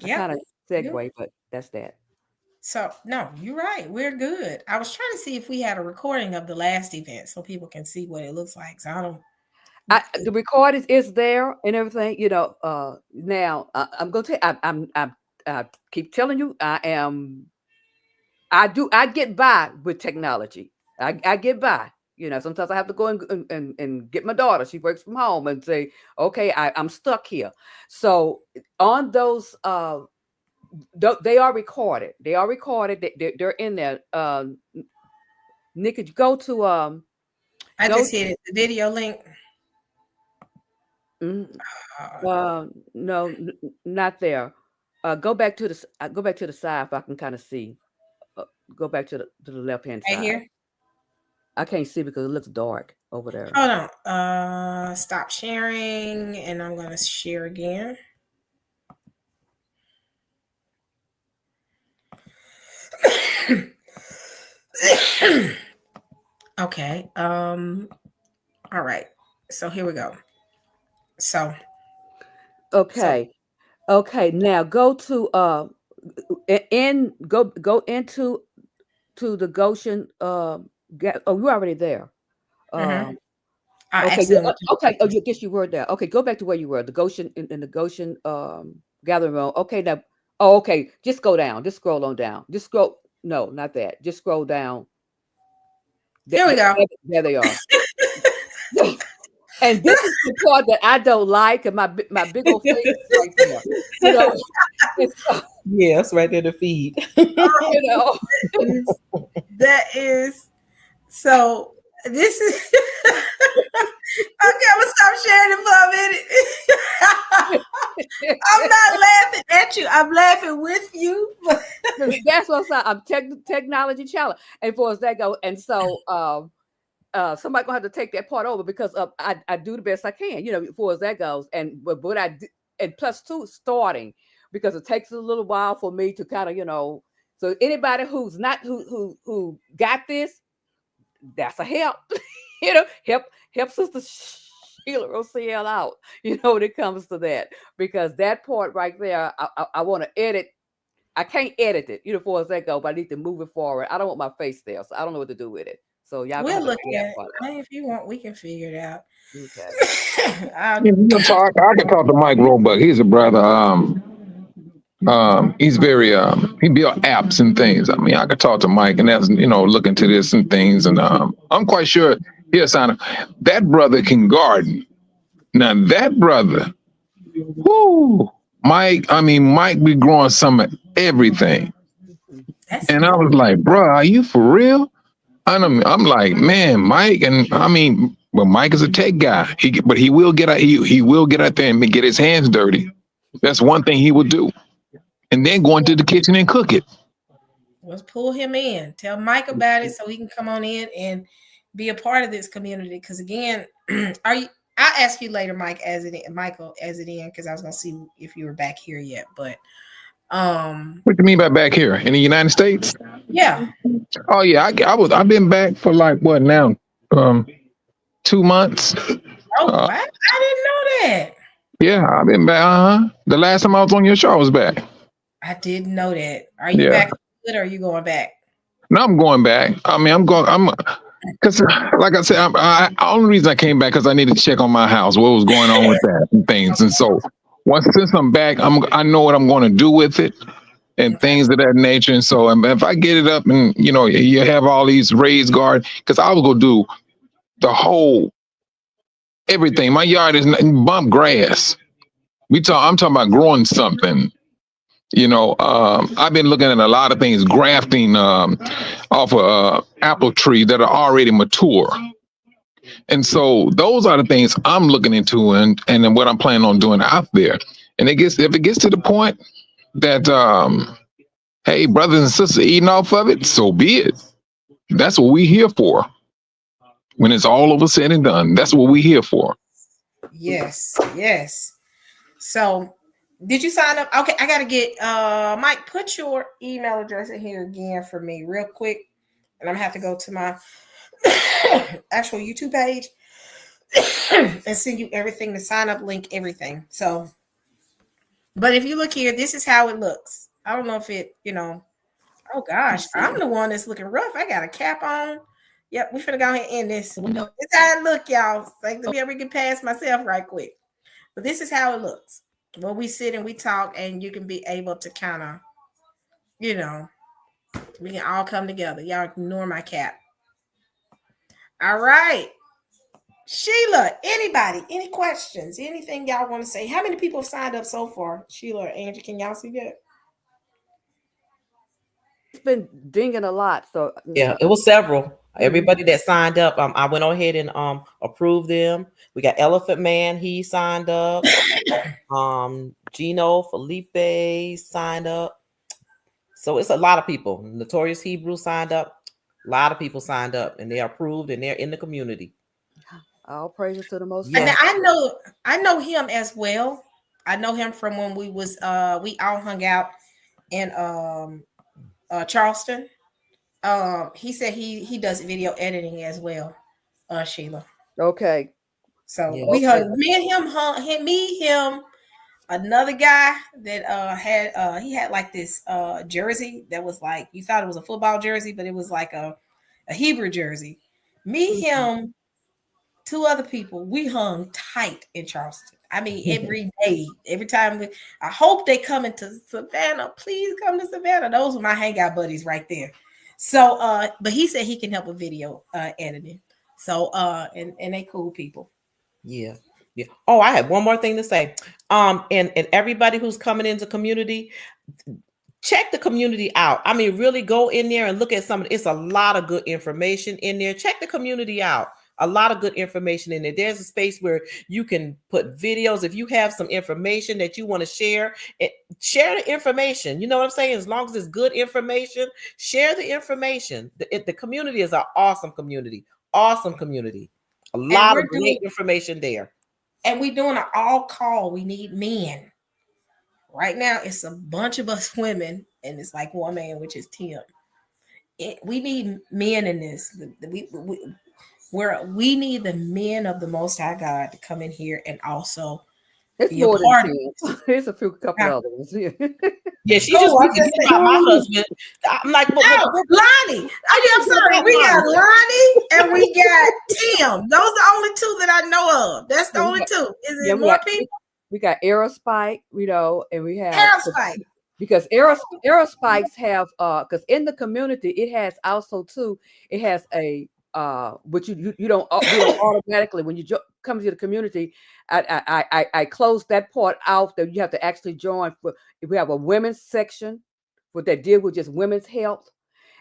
[SPEAKER 3] I kind of segue, but that's that.
[SPEAKER 2] So no, you're right. We're good. I was trying to see if we had a recording of the last event so people can see what it looks like. So I don't.
[SPEAKER 3] The recording is there and everything, you know. Now I'm going to tell you, I keep telling you, I get by with technology. I get by. You know, sometimes I have to go and get my daughter. She works from home and say, okay, I'm stuck here. So on those, they are recorded. They're in there. Nick, could you go to
[SPEAKER 2] I just hit it, the video link.
[SPEAKER 3] No, not there. Go back to the side if I can kind of see. Go back to the left hand side.
[SPEAKER 2] Right here.
[SPEAKER 3] I can't see because it looks dark over there.
[SPEAKER 2] Hold on. Stop sharing, and I'm gonna share again. Okay. All right. So here we go. So.
[SPEAKER 3] Okay. Now go to go into the Goshen. You're already there. Okay. Okay. Oh, I guess you were there. Okay, go back to where you were. The Goshen in the Goshen gathering room. Okay, now. Oh, okay. Just go down. Just scroll on down. Just scroll. No, not that. Just scroll down.
[SPEAKER 2] There we go.
[SPEAKER 3] There they are. And this is the part that I don't like, and my big old face is right there. You know,
[SPEAKER 4] yes, right there, the feed.
[SPEAKER 3] You know,
[SPEAKER 2] that is so. This is okay. I'm gonna stop sharing it for a minute. I'm not laughing at you. I'm laughing with you.
[SPEAKER 3] That's what's up. I'm technology challenge, and for as that goes, and so somebody gonna have to take that part over because I do the best I can, you know, for as that goes, and but I do, and plus two starting because it takes a little while for me to kind of, you know. So anybody who's not who got this. That's a help, you know, help Sister Sheila OCL out, you know, when it comes to that, because that part right there, I want to edit. I can't edit it, you know, for as that go, but I need to move it forward. I don't want my face there, so I don't know what to do with it. So y'all
[SPEAKER 2] we'll look at it. If you want, we can figure it out.
[SPEAKER 5] Okay. I can talk to Mike Roebuck. He's a brother. He's very he built apps and things. I mean, I could talk to Mike and that's, you know, look into this and things, and I'm quite sure he'll sign that brother can garden. Now that brother, whoo, Mike be growing some of everything.
[SPEAKER 2] That's
[SPEAKER 5] And I
[SPEAKER 2] good.
[SPEAKER 5] was like, bro, are you for real? And I'm like, man, Mike, and but Mike is a tech guy. But he will get out. He will get out there and get his hands dirty. That's one thing he will do. And then go into the kitchen and cook it.
[SPEAKER 2] Let's pull him in. Tell Mike about it so he can come on in and be a part of this community. Because again, are you? I'll ask you later, Michael, as it in, because I was gonna see if you were back here yet. But
[SPEAKER 5] What do you mean by back here in the United States?
[SPEAKER 2] yeah.
[SPEAKER 5] Oh yeah, I've been back for like what now? 2 months.
[SPEAKER 2] Oh wow, I didn't know that.
[SPEAKER 5] Yeah, I've been back. The last time I was on your show, I was back.
[SPEAKER 2] I didn't know that. Are you
[SPEAKER 5] Yeah.
[SPEAKER 2] back good or are you going back?
[SPEAKER 5] No, I'm going back. Because like I said, only reason I came back because I needed to check on my house, what was going on with that and things. And so since I'm back, I know what I'm going to do with it and things of that nature. And so if I get it up and, you have all these raised garden, because I was going to do the whole, everything. My yard is bump grass. I'm talking about growing something. I've been looking at a lot of things, grafting off a apple tree that are already mature. And so those are the things I'm looking into and then what I'm planning on doing out there. And if it gets to the point that, hey, brothers and sisters eating off of it, so be it. That's what we're here for. When it's all over said and done, that's what we're here for.
[SPEAKER 2] Yes. So did you sign up? Okay, I gotta get Mike, put your email address in here again for me real quick. And I'm gonna have to go to my actual YouTube page and send you everything, the sign up link, everything. So, but if you look here, this is how it looks. I don't know if it, oh gosh, I'm the one that's looking rough. I got a cap on. Yep, we finna go ahead and end this. It's how it look, y'all. Like, let me ever get past myself right quick. But this is how it looks. Well, we sit and we talk, and you can be able to kind of, we can all come together. Y'all ignore my cap. All right. Sheila, anybody, any questions, anything y'all want to say? How many people have signed up so far? Sheila or Angie, can y'all see that?
[SPEAKER 3] It's been dinging a lot. So
[SPEAKER 4] Yeah, it was several. Everybody that signed up, I went on ahead and approved them. We got Elephant Man, he signed up. Gino Felipe signed up. So it's a lot of people. Notorious Hebrew signed up. A lot of people signed up, and they're approved, and they're in the community.
[SPEAKER 3] all praises to the Most
[SPEAKER 2] And
[SPEAKER 3] High.
[SPEAKER 2] I know him as well. I know him from when we all hung out in Charleston. He said he does video editing as well, Sheila.
[SPEAKER 3] Okay.
[SPEAKER 2] So
[SPEAKER 4] Yeah.
[SPEAKER 2] we hung, me and him, another guy that he had like this jersey that was like, you thought it was a football jersey, but it was like a Hebrew jersey. Me, him, two other people, we hung tight in Charleston. I mean, every day, every time I hope they come into Savannah. Please come to Savannah. Those were my hangout buddies right there. So but he said he can help with video editing. So and they cool people.
[SPEAKER 4] Yeah. Oh, I have one more thing to say. And everybody who's coming into community, check the community out. I mean, really go in there and look at it's a lot of good information in there. Check the community out. A lot of good information in there. There's a space where you can put videos. If you have some information that you want to share, share the information. You know what I'm saying? As long as it's good information, share the information. The community is an awesome community. Awesome community. A lot of great information there.
[SPEAKER 2] And we're doing an all call. We need men. Right now, it's a bunch of us women, and it's like one man, which is Tim. We need men in this. We need the men of the Most High God to come in here and also
[SPEAKER 3] It's
[SPEAKER 2] be a
[SPEAKER 3] more
[SPEAKER 2] part
[SPEAKER 3] than 10. There's a couple others.
[SPEAKER 4] Yeah, she just speaking about my husband. I'm like,
[SPEAKER 2] Lonnie. I'm sorry. We got Lonnie and we got Tim. Those are the only two that I know of. That's the only two. Is it more people?
[SPEAKER 3] We got Aerospike, and we have
[SPEAKER 2] Aerospike.
[SPEAKER 3] Because Aerospikes have because in the community it has also too, it has a but you don't we don't automatically when you come to the community. I close that part out that you have to actually join. If we have a women's section, that deal with just women's health,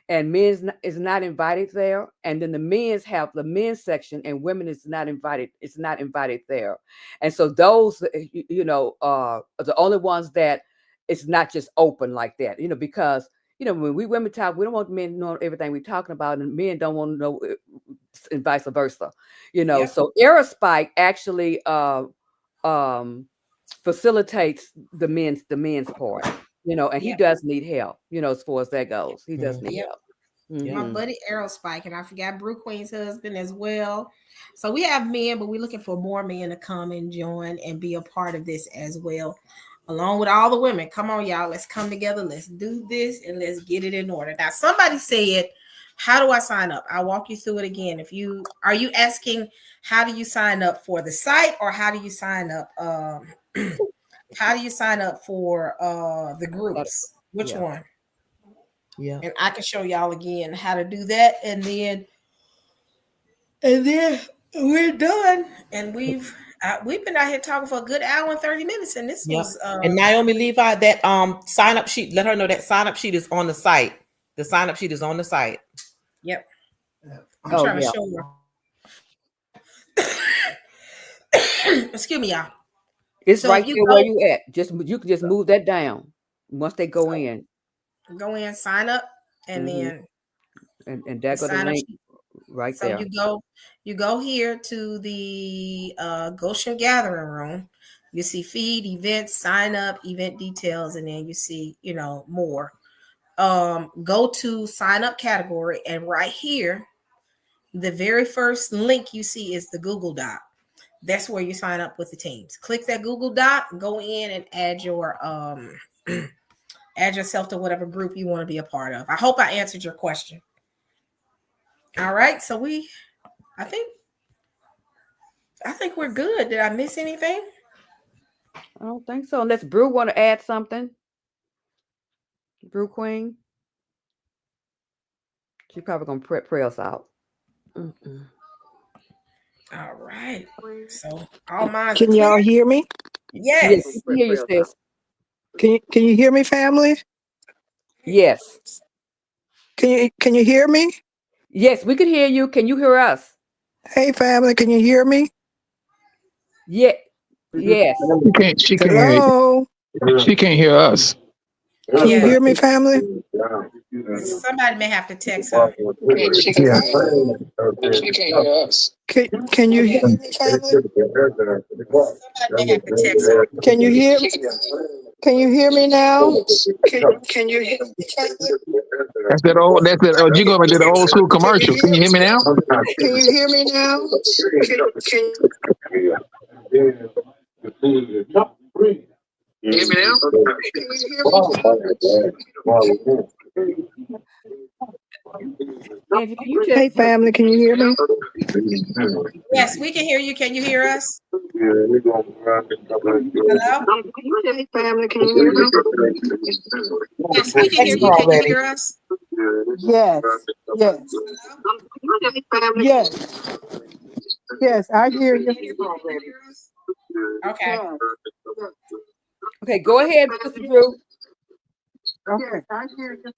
[SPEAKER 3] and men's is not invited there, and then the men's have the men's section, and women is not invited. It's not invited there, and so those are the only ones that it's not just open like that. Because when we women talk, we don't want men to know everything we're talking about, and men don't want to know, and vice versa.
[SPEAKER 2] Yep.
[SPEAKER 3] So Aerospike actually facilitates the men's part. And he
[SPEAKER 2] Yep.
[SPEAKER 3] does need help. As far as that goes, he does need
[SPEAKER 2] Yep.
[SPEAKER 3] help.
[SPEAKER 2] My buddy Aerospike, and I forgot Brew Queen's husband as well. So we have men, but we're looking for more men to come and join and be a part of this as well, along with all the women. Come on, y'all, let's come together, let's do this, and let's get it in order. Now, somebody said, how do I sign up? I'll walk you through it again. Are you asking how do you sign up for the site, or how do you sign up how do you sign up for the groups? Which one?
[SPEAKER 4] Yeah.
[SPEAKER 2] And I can show y'all again how to do that. And then we're done. And we've been out here talking for a good hour and 30 minutes. And this was
[SPEAKER 4] and Naomi Levi, that sign up sheet, let her know that sign up sheet is on the site. The sign up sheet is on the site.
[SPEAKER 2] Yep. I'm trying to show you. Excuse me, y'all.
[SPEAKER 3] It's so right there where you at. You can just move that down once they go in.
[SPEAKER 2] Go in, sign up, and then
[SPEAKER 3] and that go the link right there.
[SPEAKER 2] So you go here to the Goshen Gathering Room. You see feed, events, sign up, event details, and then you see more. Go to sign up category, and right here, the very first link you see is the Google Doc. That's where you sign up with the teams. Click that Google Doc, go in and add your add yourself to whatever group you want to be a part of. I hope I answered your question. All right, so I think we're good. Did I miss anything?
[SPEAKER 3] I don't think so. Unless Brew want to add something. Brew Queen. She's probably gonna pray us out.
[SPEAKER 2] All right. So all minds.
[SPEAKER 7] Can y'all hear me?
[SPEAKER 2] Yes.
[SPEAKER 3] We hear you, sis.
[SPEAKER 7] Can you hear me, family?
[SPEAKER 3] Yes.
[SPEAKER 7] Can you hear me?
[SPEAKER 3] Yes, we can hear you. Can you hear us?
[SPEAKER 7] Hey, family, can you hear me?
[SPEAKER 3] Yeah. Yes.
[SPEAKER 5] She can't hear you. She can't hear us.
[SPEAKER 7] Can you hear me, family?
[SPEAKER 2] Somebody may have to text her.
[SPEAKER 5] She can't hear us.
[SPEAKER 7] Can you hear me, family?
[SPEAKER 2] Somebody may have to text her.
[SPEAKER 7] Can you hear me? Can you hear me now? Can you hear me, family?
[SPEAKER 5] That's that you go back to the old school commercial. Can you hear me now?
[SPEAKER 7] Can you hear me now?
[SPEAKER 5] Hear me now?
[SPEAKER 7] Hey, family, can you hear me?
[SPEAKER 2] Yes, we can hear you. Can you hear us? Hello?
[SPEAKER 7] Hey, family, can you hear me?
[SPEAKER 2] Yes, we can hear you. Can you hear us?
[SPEAKER 7] Yes. Yes, I hear you.
[SPEAKER 2] Okay.
[SPEAKER 3] Okay, go ahead, Mr. Drew.
[SPEAKER 7] Okay, I hear you.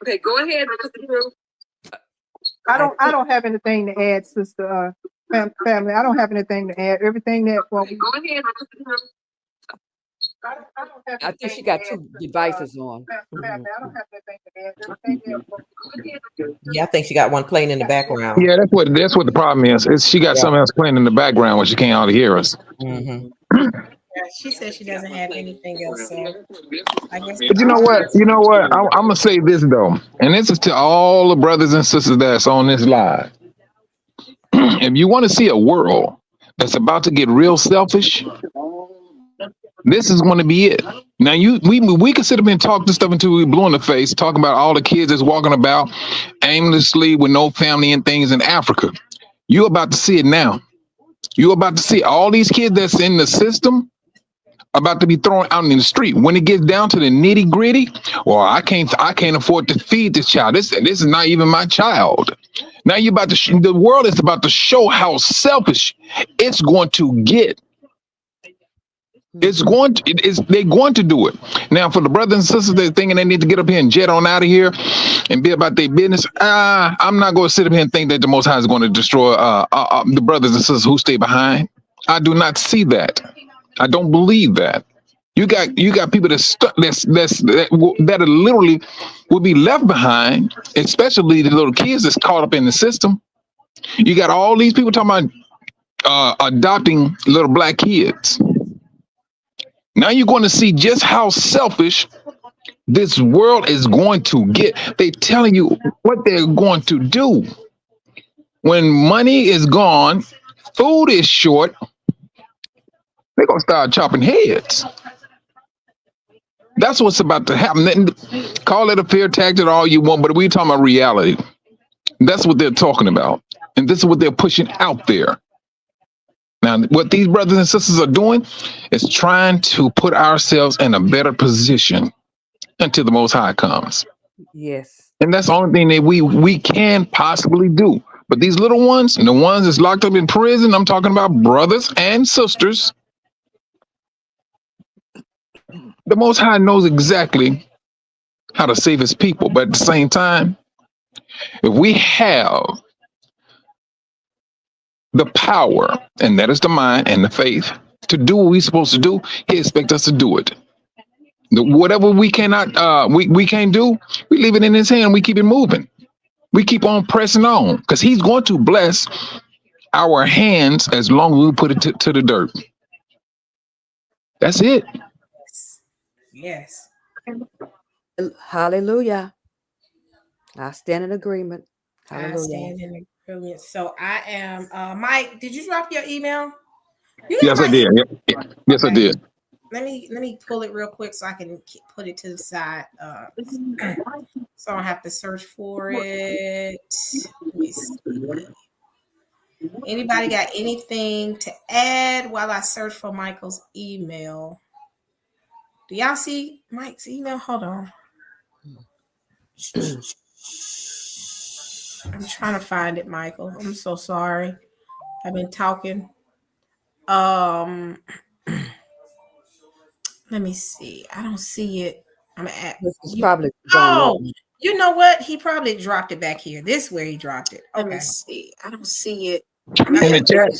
[SPEAKER 3] Okay, go ahead, Mr. Drew.
[SPEAKER 7] I don't have anything to add, sister family. I don't have anything to add. Everything that
[SPEAKER 3] go ahead, Mr. Drew. I think she got two devices on.
[SPEAKER 4] Yeah, I think she got one playing in the background.
[SPEAKER 5] Yeah, that's what the problem is she got something else playing in the background where she can't hardly hear us.
[SPEAKER 4] Mm-hmm.
[SPEAKER 2] Yeah, she said she doesn't have anything else. So I guess.
[SPEAKER 5] But you know what? I'm gonna say this though, and this is to all the brothers and sisters that's on this live. If you want to see a world that's about to get real selfish, this is going to be it. Now we could sit up and talk this stuff until we blue in the face, talking about all the kids that's walking about aimlessly with no family and things in Africa. You're about to see it now. You're about to see all these kids that's in the system about to be thrown out in the street. When it gets down to the nitty gritty, well, I can't afford to feed this child. This is not even my child. Now you're about to the world is about to show how selfish it's going to get. They're going to do it. Now, for the brothers and sisters that are thinking they need to get up here and jet on out of here and be about their business, I'm not going to sit up here and think that the Most High is going to destroy the brothers and sisters who stay behind. I do not see that. I don't believe that. You got people that are literally will be left behind, especially the little kids that's caught up in the system. You got all these people talking about adopting little black kids. Now you're going to see just how selfish this world is going to get. They're telling you what they're going to do. When money is gone, food is short, they're going to start chopping heads. That's what's about to happen. Call it a fear tactic all you want, but we're talking about reality. That's what they're talking about. And this is what they're pushing out there. Now, what these brothers and sisters are doing is trying to put ourselves in a better position until the Most High comes.
[SPEAKER 3] Yes.
[SPEAKER 5] And that's the only thing that we can possibly do. But these little ones, and the ones that's locked up in prison, I'm talking about brothers and sisters. The Most High knows exactly how to save his people. But at the same time, if we have the power, and that is the mind and the faith, to do what we're supposed to do, he expects us to do it. Whatever we cannot, we can't do, we leave it in his hand. We keep it moving. We keep on pressing on, because he's going to bless our hands as long as we put it to the dirt. That's it.
[SPEAKER 2] Yes.
[SPEAKER 3] Hallelujah. I stand in agreement. Hallelujah.
[SPEAKER 2] I stand in agreement. So I am Mike, did you drop your email?
[SPEAKER 5] Yes, I did. Yes, okay. I did.
[SPEAKER 2] Let me pull it real quick so I can put it to the side. So I don't have to search for it. Let me see. Anybody got anything to add while I search for Michael's email? Do y'all see Mike's email? Hold on. I'm trying to find it, Michael. I'm so sorry. I've been talking. Let me see. I don't see it. I'm at.
[SPEAKER 3] Probably.
[SPEAKER 2] Oh, you know what? He probably dropped it back here. This is where he dropped it. Okay. Let me see. I don't see it.
[SPEAKER 5] In the chat.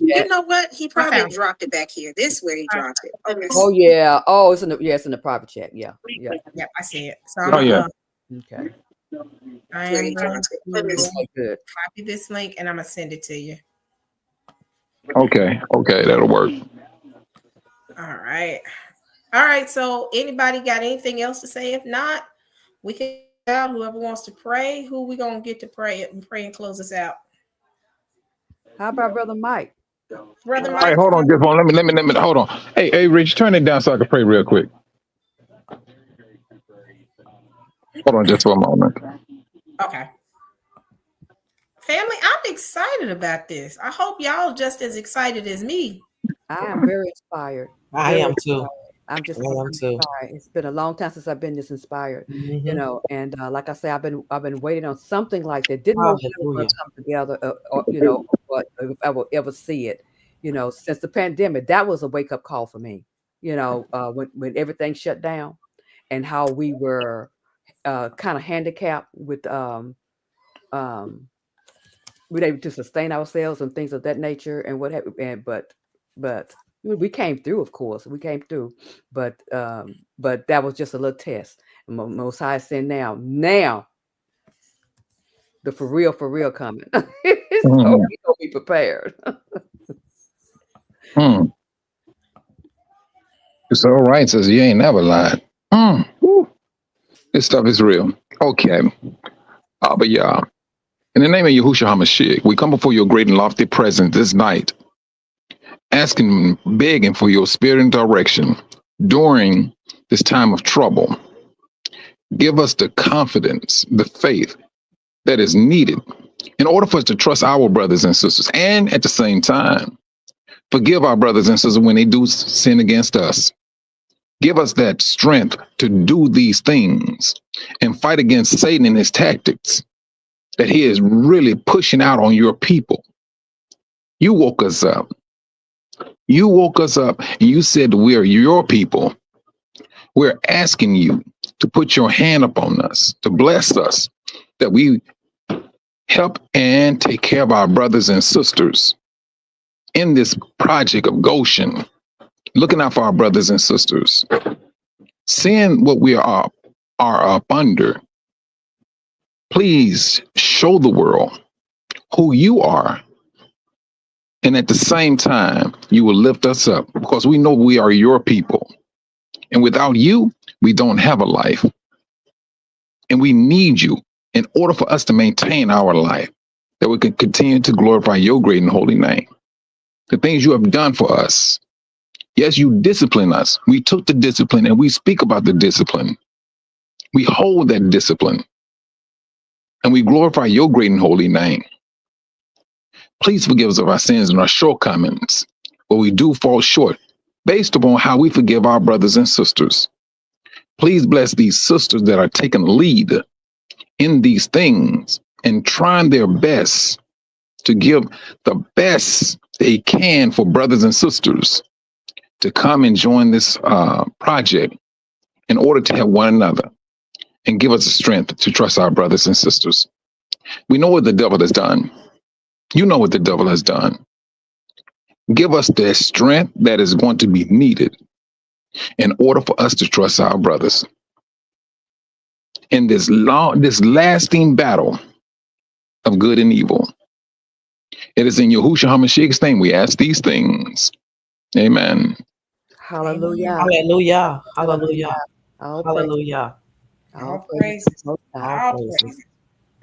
[SPEAKER 2] You know what? He probably dropped it back here. This is where he dropped it. Okay.
[SPEAKER 3] Oh yeah. Oh, it's in the private chat. Yeah.
[SPEAKER 2] Yep, I see it. So
[SPEAKER 3] okay.
[SPEAKER 2] I am going to copy this link and I'm gonna send it to you.
[SPEAKER 5] Okay, that'll work.
[SPEAKER 2] All right. So anybody got anything else to say? If not, we can out. Whoever wants to pray, who we gonna get to pray and close us out?
[SPEAKER 3] How about Brother Mike?
[SPEAKER 2] Brother Mike.
[SPEAKER 5] All right, hold on, just one. Let me hold on. Hey, Rich, turn it down so I can pray real quick. Hold on just for a moment.
[SPEAKER 2] Okay. Family, I'm excited about this. I hope y'all just as excited as me.
[SPEAKER 3] I am very inspired.
[SPEAKER 4] I am too.
[SPEAKER 3] I'm just inspired. It's been a long time since I've been this inspired, you know. And like I say, I've been waiting on something like that. Didn't know it was going to come together, you know, but if I will ever see it, you know, since the pandemic. That was a wake up call for me, you know, when everything shut down, and how we were kind of handicapped with we're able to sustain ourselves and things of that nature and what have you. And but we came through, of course. We came through, but that was just a little test. Most High said, now the for real coming. So we gonna be prepared.
[SPEAKER 5] It's all right, says you ain't never lied. This stuff is real. Okay. But yeah. In the name of Yahushua HaMashiach, we come before your great and lofty presence this night, asking, begging for your spirit and direction during this time of trouble. Give us the confidence, the faith that is needed in order for us to trust our brothers and sisters, and at the same time, Forgive our brothers and sisters when they do sin against us. Give us that strength to do these things and fight against Satan and his tactics that he is really pushing out on your people. You woke us up. You woke us up and you said we are your people. We're asking you to put your hand upon us, to bless us, that we help and take care of our brothers and sisters in this project of Goshen, looking out for our brothers and sisters, seeing what we are up under. Please show the world who you are. And at the same time, you will lift us up because we know we are your people. And without you, we don't have a life. And we need you in order for us to maintain our life, that we can continue to glorify your great and holy name. The things you have done for us. Yes, you discipline us. We took the discipline and we speak about the discipline. We hold that discipline and we glorify your great and holy name. Please forgive us of our sins and our shortcomings, where we do fall short based upon how we forgive our brothers and sisters. Please bless these sisters that are taking the lead in these things and trying their best to give the best they can for brothers and sisters to come and join this project in order to help one another and give us the strength to trust our brothers and sisters. We know what the devil has done. You know what the devil has done. Give us the strength that is going to be needed in order for us to trust our brothers in this lasting battle of good and evil. It is in Yahushua HaMashiach's name we ask these things. Amen.
[SPEAKER 3] Hallelujah.
[SPEAKER 4] Hallelujah. Hallelujah.
[SPEAKER 3] All
[SPEAKER 4] Hallelujah.
[SPEAKER 2] All praises.
[SPEAKER 3] All
[SPEAKER 2] All
[SPEAKER 4] praises.
[SPEAKER 2] praises.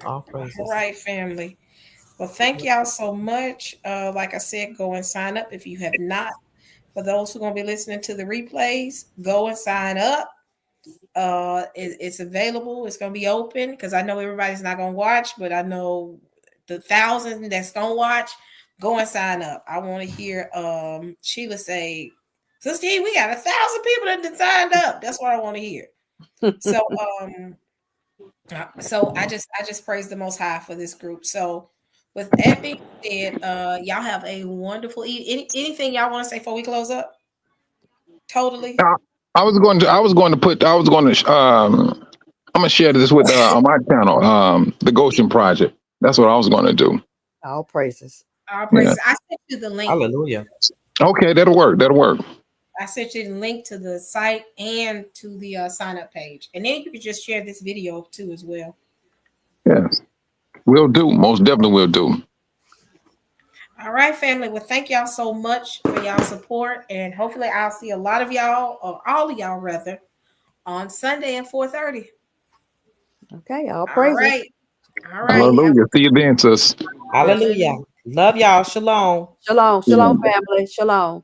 [SPEAKER 4] All praises.
[SPEAKER 2] All right, family. Well, thank y'all so much. Like I said, go and sign up if you have not. For those who are going to be listening to the replays, go and sign up. It's available. It's going to be open because I know everybody's not going to watch, but I know the thousands that's going to watch. Go and sign up. I want to hear Sheila say, Sister E, we got 1,000 people that signed up. That's what I want to hear. So I just praise the Most High for this group. So with that being said, y'all have a wonderful anything y'all want to say before we close up? Totally.
[SPEAKER 5] I'm going to share this with on my channel, the Goshen Project. That's what I was going to do.
[SPEAKER 3] All praises.
[SPEAKER 2] All praises. Yeah. I sent you the link.
[SPEAKER 4] Hallelujah.
[SPEAKER 5] Okay, that'll work.
[SPEAKER 2] I sent you the link to the site and to the sign up page. And then you can just share this video too as well.
[SPEAKER 5] Yes, we'll do. Most definitely will do.
[SPEAKER 2] All right, family. Well, thank y'all so much for y'all support. And hopefully I'll see a lot of y'all, or all of y'all rather, on Sunday at 4:30.
[SPEAKER 3] Okay, all praises.
[SPEAKER 2] All right.
[SPEAKER 5] Hallelujah. See you then, sis.
[SPEAKER 4] Hallelujah. Love y'all. Shalom.
[SPEAKER 3] Shalom, family. Shalom.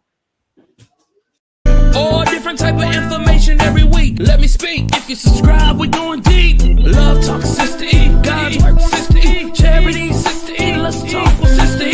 [SPEAKER 1] All different type of information every week. Let me speak. If you subscribe, we're going deep. Love talk, Sister E. God's work, Sister E. Charity, Sister E. Let's talk with Sister E.